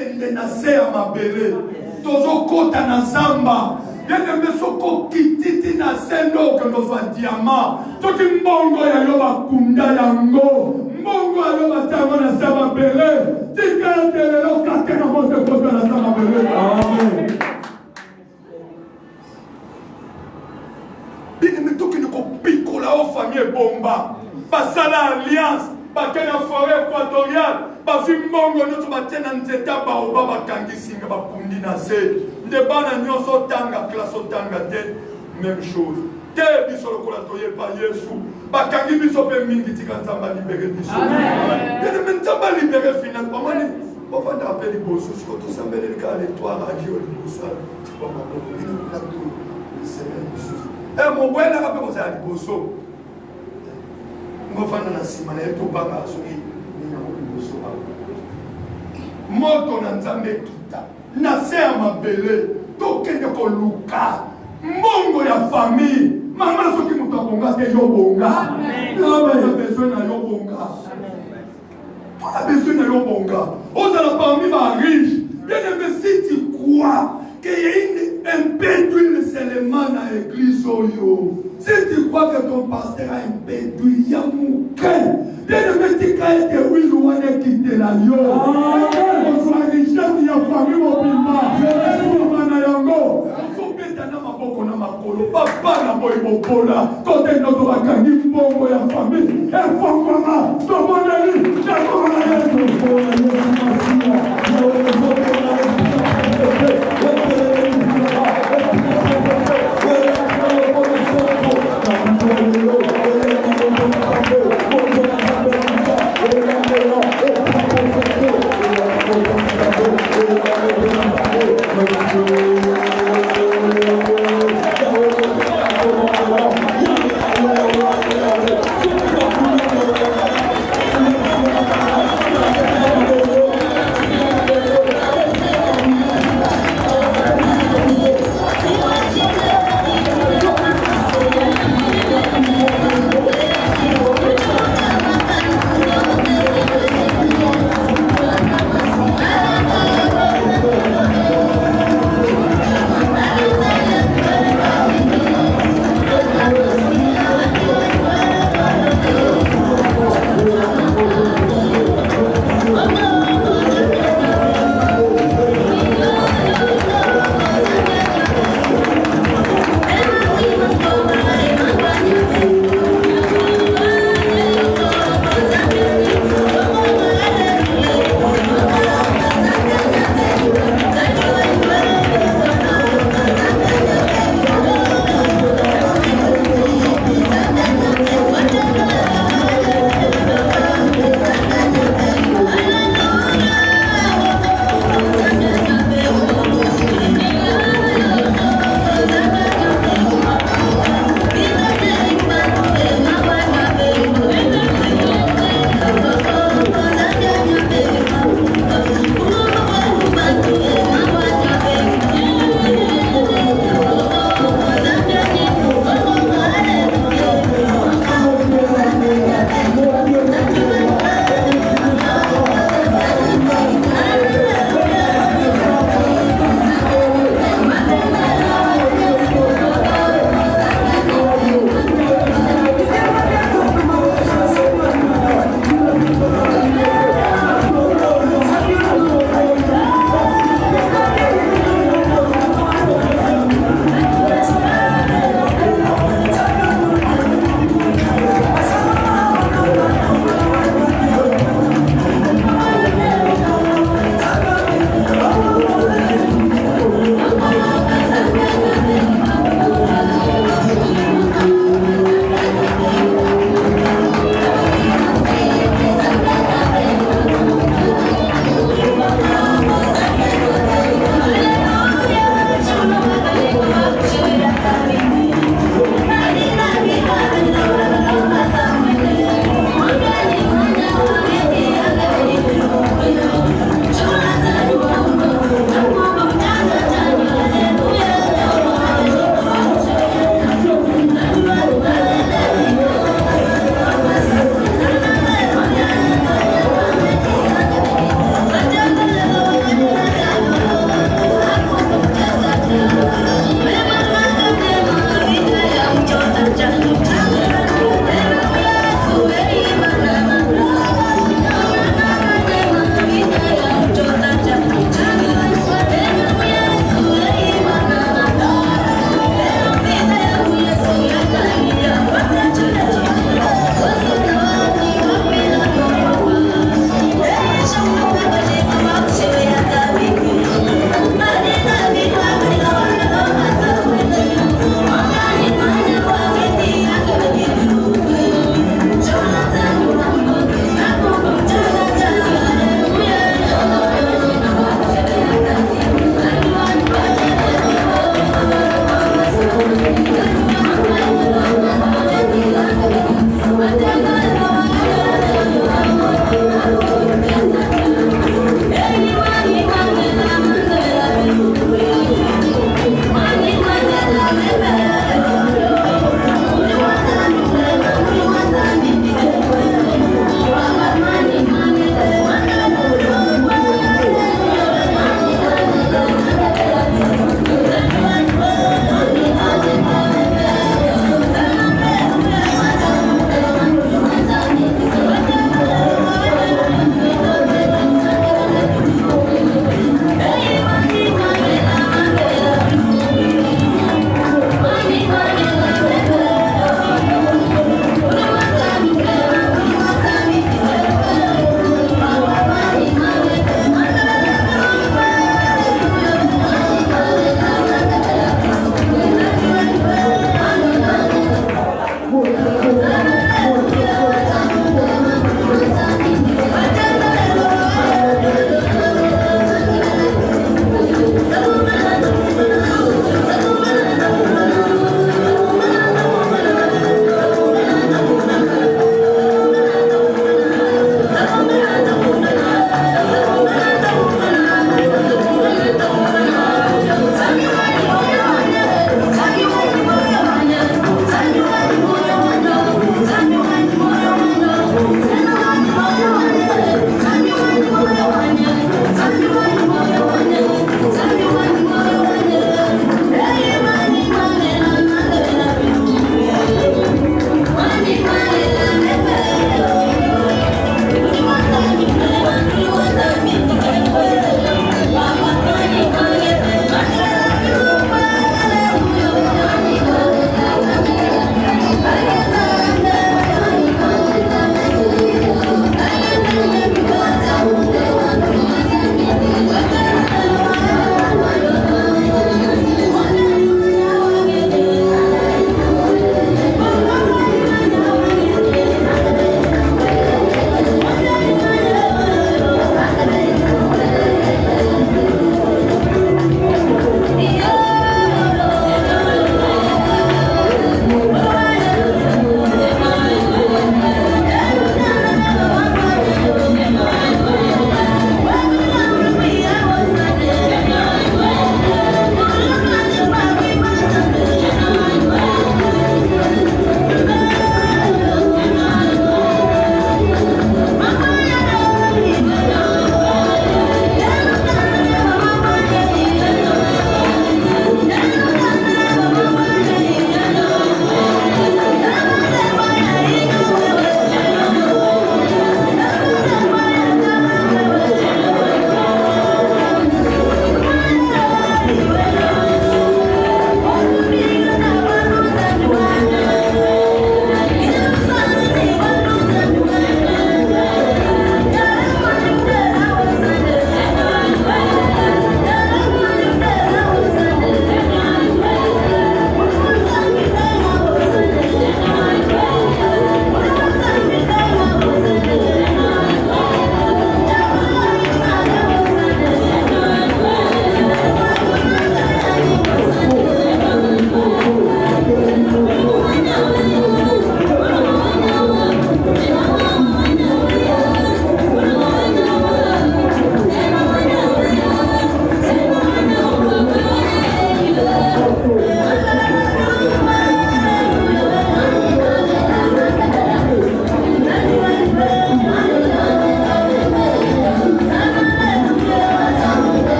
tokende na se ya mabele tozokota na zamba bien-aimé soko kititi na se ndo okende ozwa diama toki mbongo ya yo bakunda yango mbongo ya yo batiango na se ya mabele tika ete lelo kate na mose kota na se ya mabele. Amen. Bien-aimé tokende kopikola o famille ebomba basala alliance bakende na forêt équatoriale bazwi mbongo nyonso batie na nzete ya baoba bakangisinga bapundi na se nde bana nyonso otanga klase otanga te même chose te biso lokola toyeba yesu bakangi biso mpe mingi tika nzambe alibere biso bien-aimé nzambe alibere final bamoni bofandaka mpe liboso siko tosambeleli kaka l'étoile radio liboso semaine mosusu mobwelaka mpe kozala liboso ngofanda na nsima na ye tobanga soki ninyango liboso moto na nzambe ekita na se ya mabele tokende koluka mbongo ya famille mama soki moto abonga te yo bonga ya besoin na yo bonga tona besoin na yo bonga ozala parmi bariche bien-aimé si tu crois qu'il y a un peu d'huile seulement dans l'église. Si tu crois que ton pasteur a un peu d'huile, il y a mon cœur. Bien-aimé, tu crois que huile ou on est quitté la yo. On soit richesse, il y a famille au pima. Papa na boy bobola, côté notre bakangi mbongo ya famille, et fongoma, tomoni,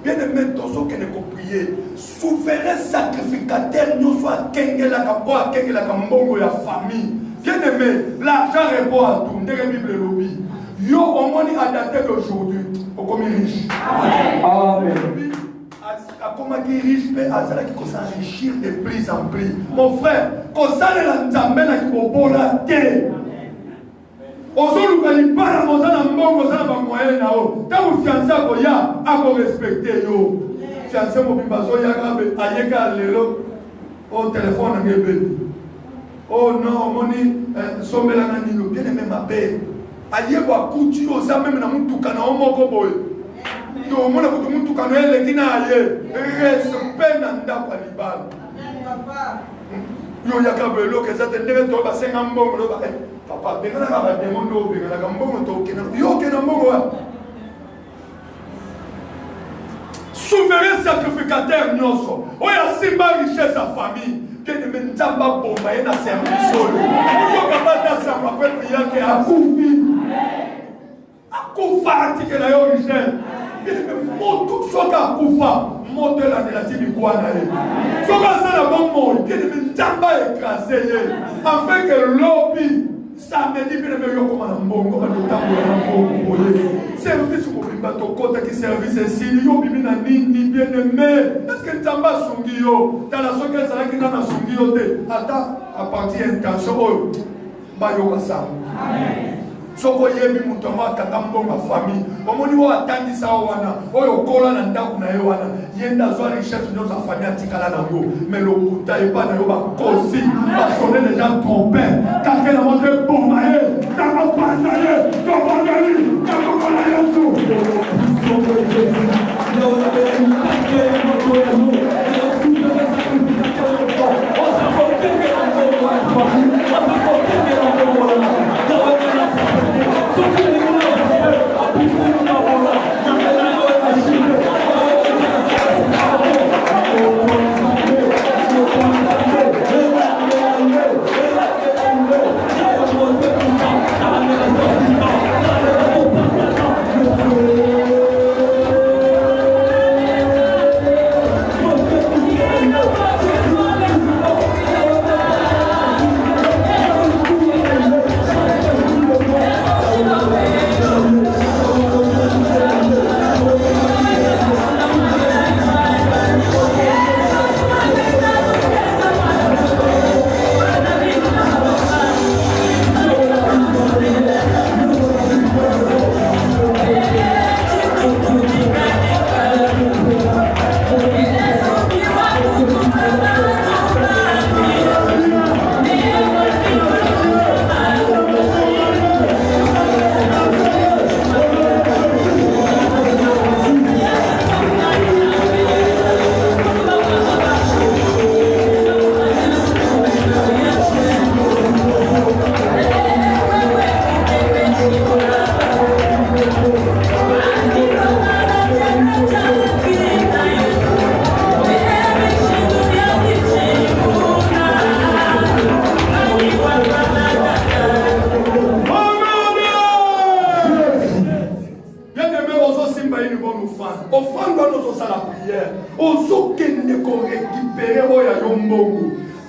Bien aimé, tous ceux qui ne prier, souverain sacrificateur, nous soit kengela kaboa, kengela kambongo ya famille. Bien aimé, l'argent répond à tout. Ndenge Bible lobby. Yo au moins à dater d'aujourd'hui, au comme riche. Amen. Comment riche peut s'enrichir de plus en plus. Mon frère, quand ça la nzambela qui bobo la terre. Ozoluka libala mozana mbongo sana bamoyen na o. Ta ou fiancé ko ya ako respecter yo. Fiancé mo bimba zo ya kabe ayeka lelo au téléphone ngebe. Oh non, moni sombela na nino bien aimé ma paix. Ayebo akuti yo za même na mutuka na omoko boy. Yo mona ko mutuka no ele kina aye. Respect na ndako libala. Amen papa. Yo ya kabe lo ke za tendele to ba senga mbongo lo ba. Papa, ben on a des mondes, ben on a un bon temps, yo qui n'a pas souverain sacrificateur nyoso. Oya simba richesse sa famille. Que ne mentamba bomba na service solo. Yo kabata sa ma pe priya ke akufi. Akufa tike na yo richesse. Moto soka akufa. Moto la de la tibi kwa na ye. Soka ça la bon mot. Que ne mentamba écrasé ye. Afin que lobby ça me dit que le meilleur comme un bon comme un tambour service pour le bateau côté qui service ici yo bimina nini bien aimé est-ce que tamba sungio dans la soka ça qui na sungio te ata à partir intention ba yo kasa amen soko yebi mutu akanga mbongo famille omoni wo atandisa wana oyo kola na ndako na ye wana yenda zwa richesse nyo za famille atikala na yo mais le kuta eba na yo bakosi basonne les gens trompés kake na montre bomba ye kaka panda ye kobandali kaka kola yesu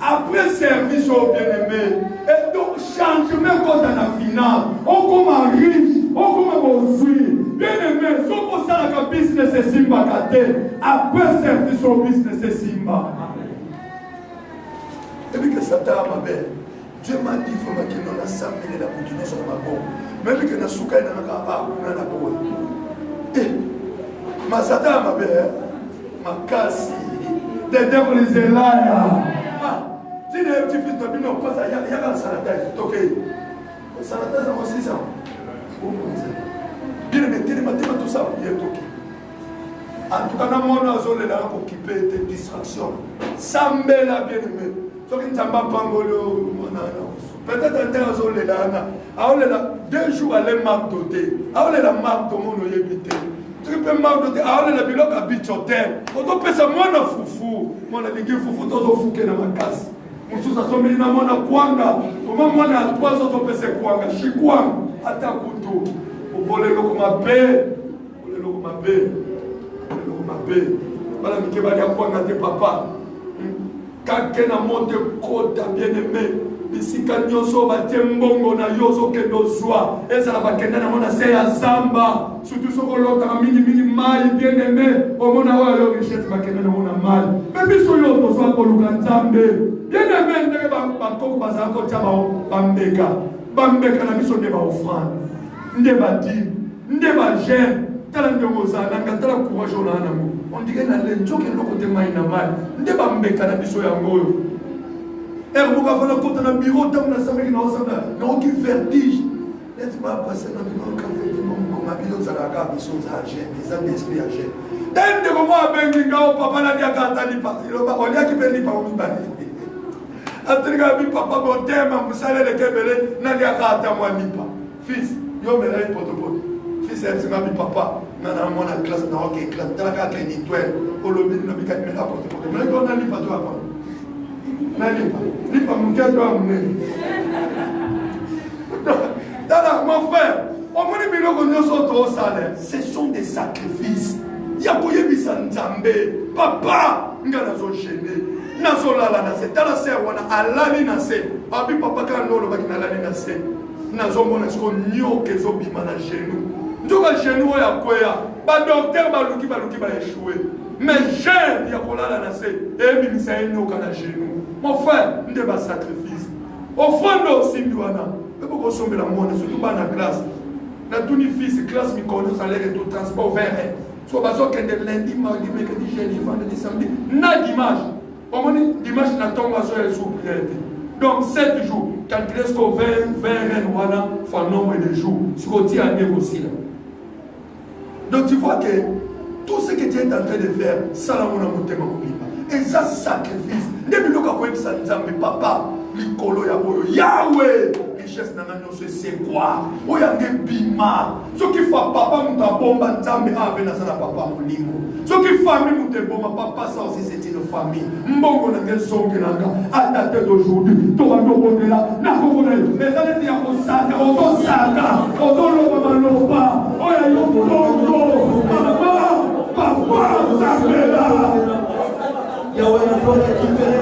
Après service au bien-aimé, et donc changement quand dans la finale, on comme riche, on comme construit, bien-aimé, ce qu'on sait la business c'est simba kate, après service au business c'est simba. Et puis que Satan ma belle, Dieu m'a dit il faut que nous ensemble la continuer sur ma bombe, même que nous souka na ka na na boue. Eh, ma Satan ma belle, ma casse, the devil is a liar. Si les petits fils de Bino passent, il y a un sanatage. Ok. Le sanatage, c'est aussi ça. Bien aimé, tout ça pour y être ok. En tout cas, nous avons là occupé des distractions. Sambela, bien aimé. Ce qui ne pas pangolo, peut-être un temps, nous avons là 2 jours à les marques doté. Nous avons la marque de mon oyébité. Tu peux marque doté. Nous avons la biloque à bichotel. On peut ça, moi, na foufou. Moi, na dingue foufou, tout au fouquet dans ma casse. Mususa someli na mwana kwanga, oma mwana 3 autres pese kwanga, shikwanga, ata kutu. voler le comme paix. Voler le comme paix. Voilà, mais va dire quoi, papa. Quelqu'un a monté côte bien-aimé. Bisika nyoso batembongo na yoso ke dozwa ezala bakenda na mona se ya zamba surtout soko lota mingi mai bien aimé omona wa yo richesse bakenda na mona mal mais biso yo tozwa ko luka nzambe bien aimé ndenge ba koko bazala ko taba bambeka na biso nde ba offrande nde ba dîme nde ba jeûne tala ndongo zana ngatala courage ona na mo on dirait na lenjo ke loko te mai na mal nde bambeka na biso ya ngoyo. Et vous avez un bureau, vous avez un vertige. Laisse-moi passer dans le café, comme un bureau, ça va faire des choses à gérer, des amis d'esprit à gérer. Dès que vous avez un papa, n'a pas gâté, on a qui peut pas vous battre. Après que papa, mon thème, vous savez, les Kébélés, n'a pas gâté, moi, ni pas. Fils, yo me l'a potopoto. Fils, c'est ma papa. Nana, mon classe, n'a pas classe, t'as la carte, une étoile, au lobby, n'a pas gâté, mais la potopoto. Mais on n'a pas de toi. Mon frère, ce sont des sacrifices. Il y a papa, nazo gêné, nazo lala nase, tala sœur wana alali nase, abi papa quand on le va alali nase, nazo mona sko nyoke zo bima na genou. Ndoka genou ya koya, ba docteur baluki ba échoué. Mais jeune, il y a pour la nase, et il s'est nyoka na genou. Mon frère, nous devons sacrifice. Au fond de aussi, nous avons consommé la monnaie, surtout dans la classe. Dans tous les fils, classe, nous connaissons salaire et tout transport vers elle. Soit parce que lundi, mardi, mercredi, jeudi, vendredi, samedi, n'a dimanche. Au moins, dimanche, n'a tombe à soeur et sous priorité. Donc, 7 jours, calculez ce qu'on 20 voilà, faut nombre de jours. Ce qu'on tient à négocier là. Donc, tu vois que tout ce que tu es en train de faire, ça l'a mon amour, et ça sacrifice. Depuis le cas où ça nous papa, l'icolo Yahweh, richesse n'a c'est quoi? Où y a des bima. Ce qui fait papa, nous t'avons nzambe avec na papa molimo. Ce qui fait famille, nous t'avons papa, ça aussi c'est une famille. Mbongo n'a qu'un son qui n'a à la tête d'aujourd'hui. Toi, nous là, n'a pas les années qui ont saga, on saga, on donne pas. Oh, y a eu papa, ça fait là. Yahweh n'a pas récupéré,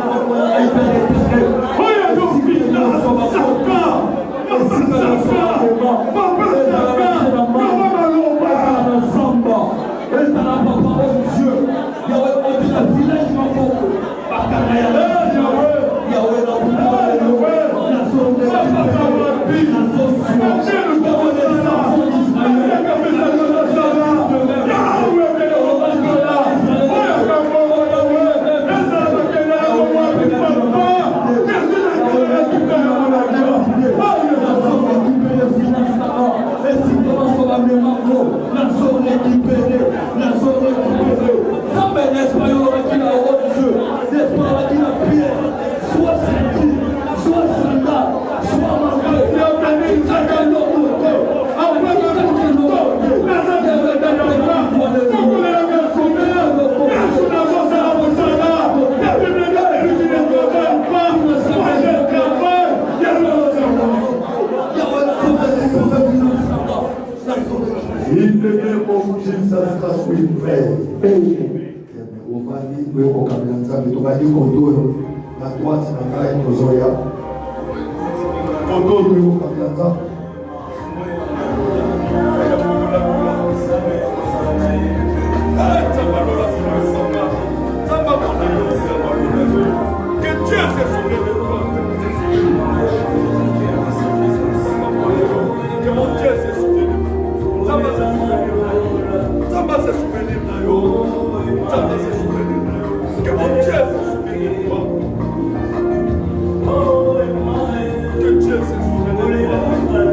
Que Dieu se souvienne de toi.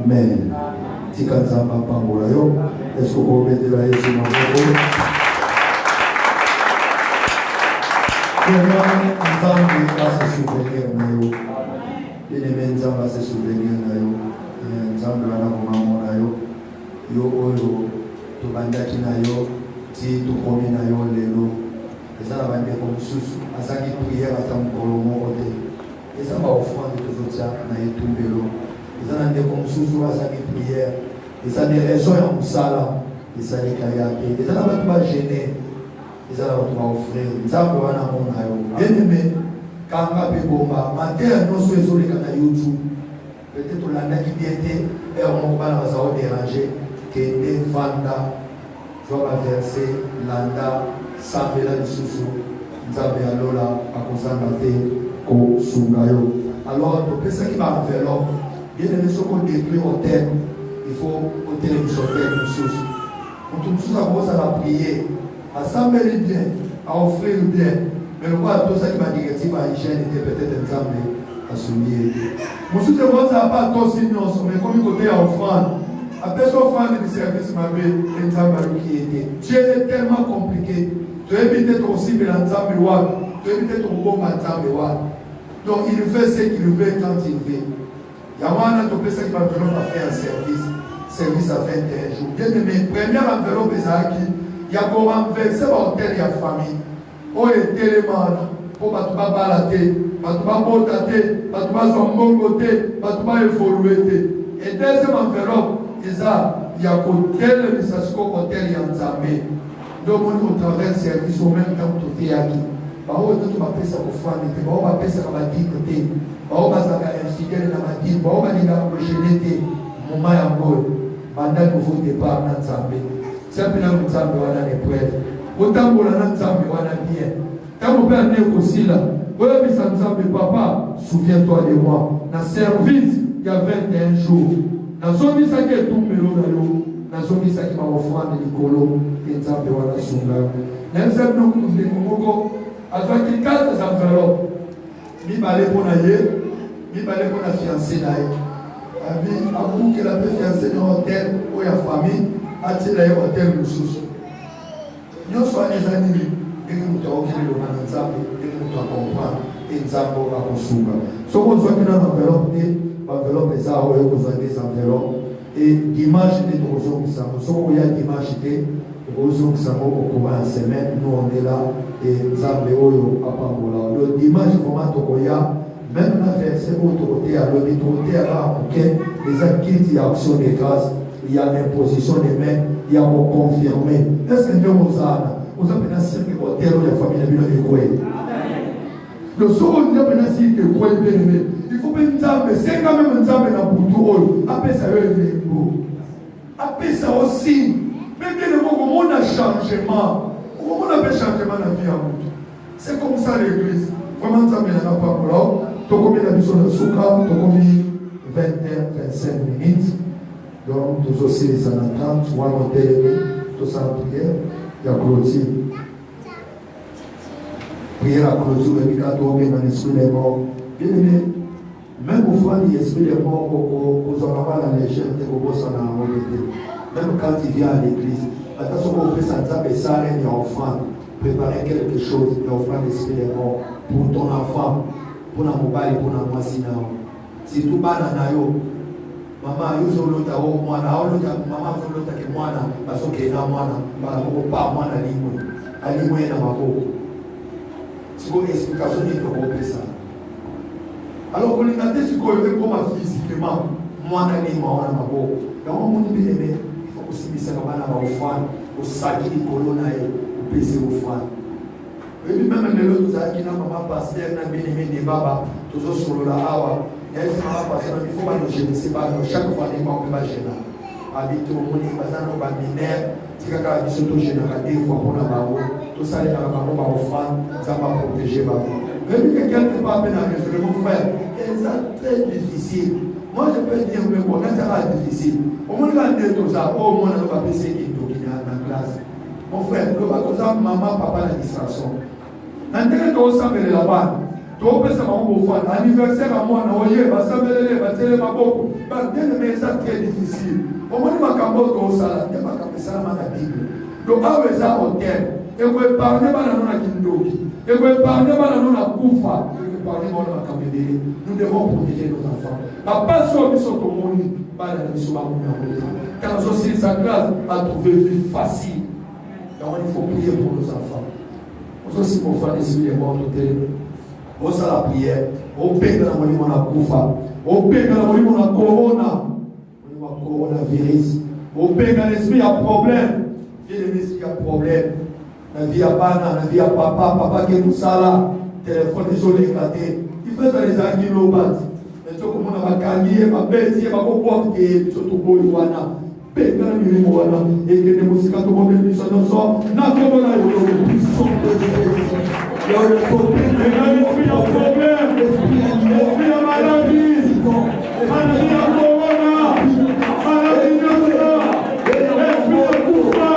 Amen. Tikanzamba pambola yo. Est-ce que vous mettez la Yesu maboko? Vraiment, Nzambe va se souvenir na yo. Bien-aimé, Nzambe va se souvenir na yo. Nzambe wana komamo na yo. Yo oyo tobandaki na yo ti tokomi na yo lelo. Eza na bandeko mosusu azangi priere ata mokolo moko te. Eza baofrande tozotia na etumbelo. Eza na ndeko mosusu azangi priere. Eza des raisons ya mosala esalika ya te. Eza na bato bagene. Eza na bato baofrere. Nzambe wana mona yo. Bien-aimé, kanga mpe bomba mateya nyonso ezoleka na YouTube. Peut-être olandaki bien te moko bana baza odéranger kende vanda zwa baverse landa sambela lisusu Nzambe alola akozanga te kosunga yo. Alors topesaki baenveloppe bien-aimé soki odétruire hotel il faut otelemisa hotel mosusu moto mosusu akosala prier asambeli bien aoffrir bien mais lokola tosaki badirective ya hygiène te peut-être Nzambe asungi ete mosusu ekozala pa tosi nyonso mais komi kote ya offrande apesa offrande du service mabe Nzambe aluki ete Dieu est tellement compliqué toyebi te tokosimbela Nzambe wapi toyebi te tokobomba Nzambe wapi donc il fait ce qu'il veut quand il veut yango wana topesaki baenveloppe afaire un service à 21 jours bien aimé première enveloppe ezalaki ya korenverse bahotel ya famille oyo etelemana mpo bato babala te bato babota te bato bazwa mbongo te bato baevolue te et deuxième enveloppe eza ya kotelemisa siko hotel ya Nzambe ndomoni au travers service au même temps toteyaki baoyo ndoto bapesa kofrande te baoyo bapesaka badike te baoyo bazalaka infidèle na badike baoyo balingaka kogene te moma yango banda nouveau départ na Nzambe tiapena Nzambe wana l'épreuve otambola na Nzambe wana bien ntango mpe ane ekosila oyebisa Nzambe papa souviens-toi de moi na service ya 21 jours nazongisaki etumbelo na yo nazongisaki baofrande likolo e Nzambe wana sunga nayebisa bino ndeko moko azwaki 4 enveloppe mibale mpo na ye mibale mpo na fiancé na ye abi abukela mpe fiancé na hotel oyo ya famille atiela ye hotel mosusu nyonso wana eza nini ndenge moto akokende loba na Nzambe ndenge moto akomprendre e Nzambe akosunga soki ozwaki na enveloppe te baenveloppe eza oyo kozwa des enveloppe e dimanche nde tokozongisango soki oya dimanche te tokozongisango okoma ya semaine nous on est là e Nzambe oyo apambola le dimanche vraiment tokoya même na verset oyo tokoteya lobi tokoteya kaka moke eza kiti ya action de grâce il y a l'imposition des mains il y a confirmer est-ce que Dieu vous a oza pena sirke hotel oyo ya famille na bino ekoye le soki oza pena sirke ekoye bien-aimé il faut mpe Nzambe senga meme Nzambe na butu oyo apesa yo elembo apesa aussi mpe bien-aimé okomona changement okomona mpe changement na vie ya motu c'est comme ça l'église vraiment Nzambe nanga pambola tokomi na biso na suka tokomi 20h25 minutes donc tozosilisa na 30 wana otelemi tosala prière ya clôture prière à clôture ebika toomema na esprit des morts bien-aimé même ofrande esprit des morts kozwaka bana légère te kobosana yango te même quand il vient à l'église ata soki opesa Nzambe esalemi ya offrande préparer quelque chose ya offrande esprit des morts pour ton enfant mpona mobali mpona mwasi nao surtout bana na yo mama yozolota o mwana aolota mama azolotake mwana bazokenda mwana bana moko pa mwana alimwe na maboko sikoyo explication nini tokopesa alors kolinga te sikoyo ekoma physiquement mwana limwa wana maboko yango moni bien-aimé ifo kosimbisaka bana baofrande osaki likolo na ye opesi ofrande ebi meme lelo tozalaki na mama paster na bien-aimé de baba tozosolola awa yayebisi mama paster na bifo banogenese bano chaque fois ndenge mpe bagena abite omoni baza nano baminere tikaka biso togenaka deux fois mpona bango tosalelaka bango baofrande Nzambe aprotege bango ebi que quelque part mpe na résolé mon frère eza très difficile moi je peux dire mais bon nazaka difficile omoni ka nde toza oyo mwana no bapeseki ndoki na classe mon frère loba toza mama papa na distraction na ndenge tokosambelela bana topesa bango bofana anniversaire à moi na oyeba sambelele batele maboko bien-aimé ça très difficile omoni makambo tosala nde makambo esalama na bible donc awa eza hotel ekoepargne bana no na kindoki ekoepargne bana no na kufa ekoepargne bana makambo ebele nous devons protéger nos enfants bapasi oyo biso tomoni bana na biso bamona kota car nazosilisa grâce à trouver vie facile donc il faut prier pour nos enfants aussi pour faire des yeux morts au télé. On s'en la prière. On paye dans la monnaie mon akoufa. On paye dans la monnaie mon corona. On coronavirus. On paye dans l'esprit à problème. Et l'esprit à problème. La vie à bana, la vie à papa qui nous sala. Téléphone désolé éclaté. Il fait dans les anguilles au bat. Mais tu comme on a gagné, ma bête, ma comporte et surtout pour le wana. Pega ni mwana ekende musika to mobile biso nyonso na komona yo puissant de Jésus yo le problème esprit ya problème esprit ya maladie maladie ya corona maladie ya esprit ya kufa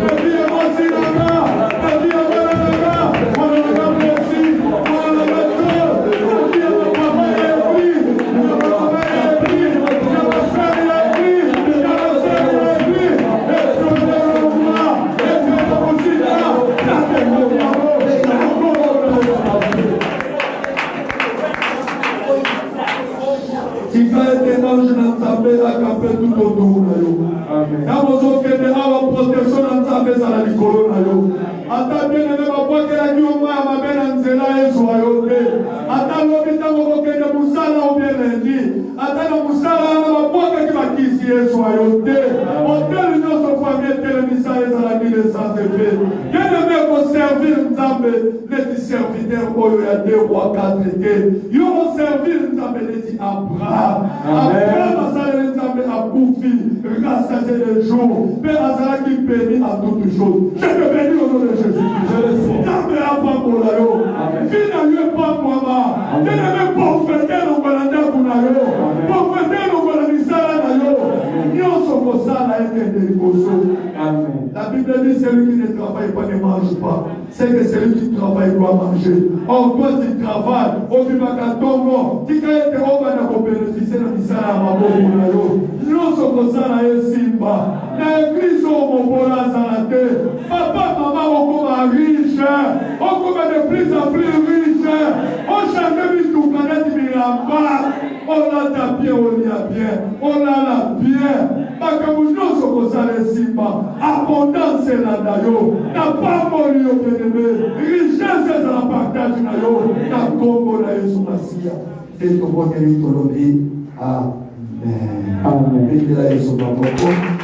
esprit ya mosinanga esprit ya bananga bananga merci bananga to esprit ya papa ya esprit ya papa ya esprit ya basari ya esprit tout autour na yo. Na mozo kende awa protection na nzambe za likolo na yo. Ata bien ne ba bwakela ki o ma mabe na nzela Yesu ayo te. Ata lobi tango kende musala o bien lendi. Ata na musala na ba bwaka ki bakisi Yesu ayo te. Hotel nyonso famille telemisa ezala ni les sans effet. Kende me ko servir nzambe les serviteurs oyo ya 2 roi 4 te. Yo servir nzambe les Abraham. Abraham asala nzambe akufi rassasier les jours. Père Azara qui bénit à toutes choses. Je te bénis au nom de Jésus. Je le sais. Nzambe apa pour la yo. Fina yo pas pour ma. Je ne veux pas fêter nos balanda pour la yo. Pour fêter nos balandisala na yo. Nyonso kosala ekende liboso. Amen. La Bible dit celui qui ne travaille pas ne mange pas. C'est que celui qui travaille doit manger. Or toi tu travailles. Au Bibakatongo. Tu as été au Bana pour bénéficier de misala à ma bobo na yo. Nyonso kosala esimba. La église au mobola salate. Papa, maman, on comme riche. On comme de plus en plus riche. On chante tout planète là-bas. On a ta bien, on y a bien. On a la bien. Makamuno soko sale simba. Abondance la dayo. Na pas mori au bien-aimé. Richesse à la partage na yo. Na Congo la Yesu Masia. Et to bonne vie to lobi. Amen. Amen. Béni la Yesu Baba.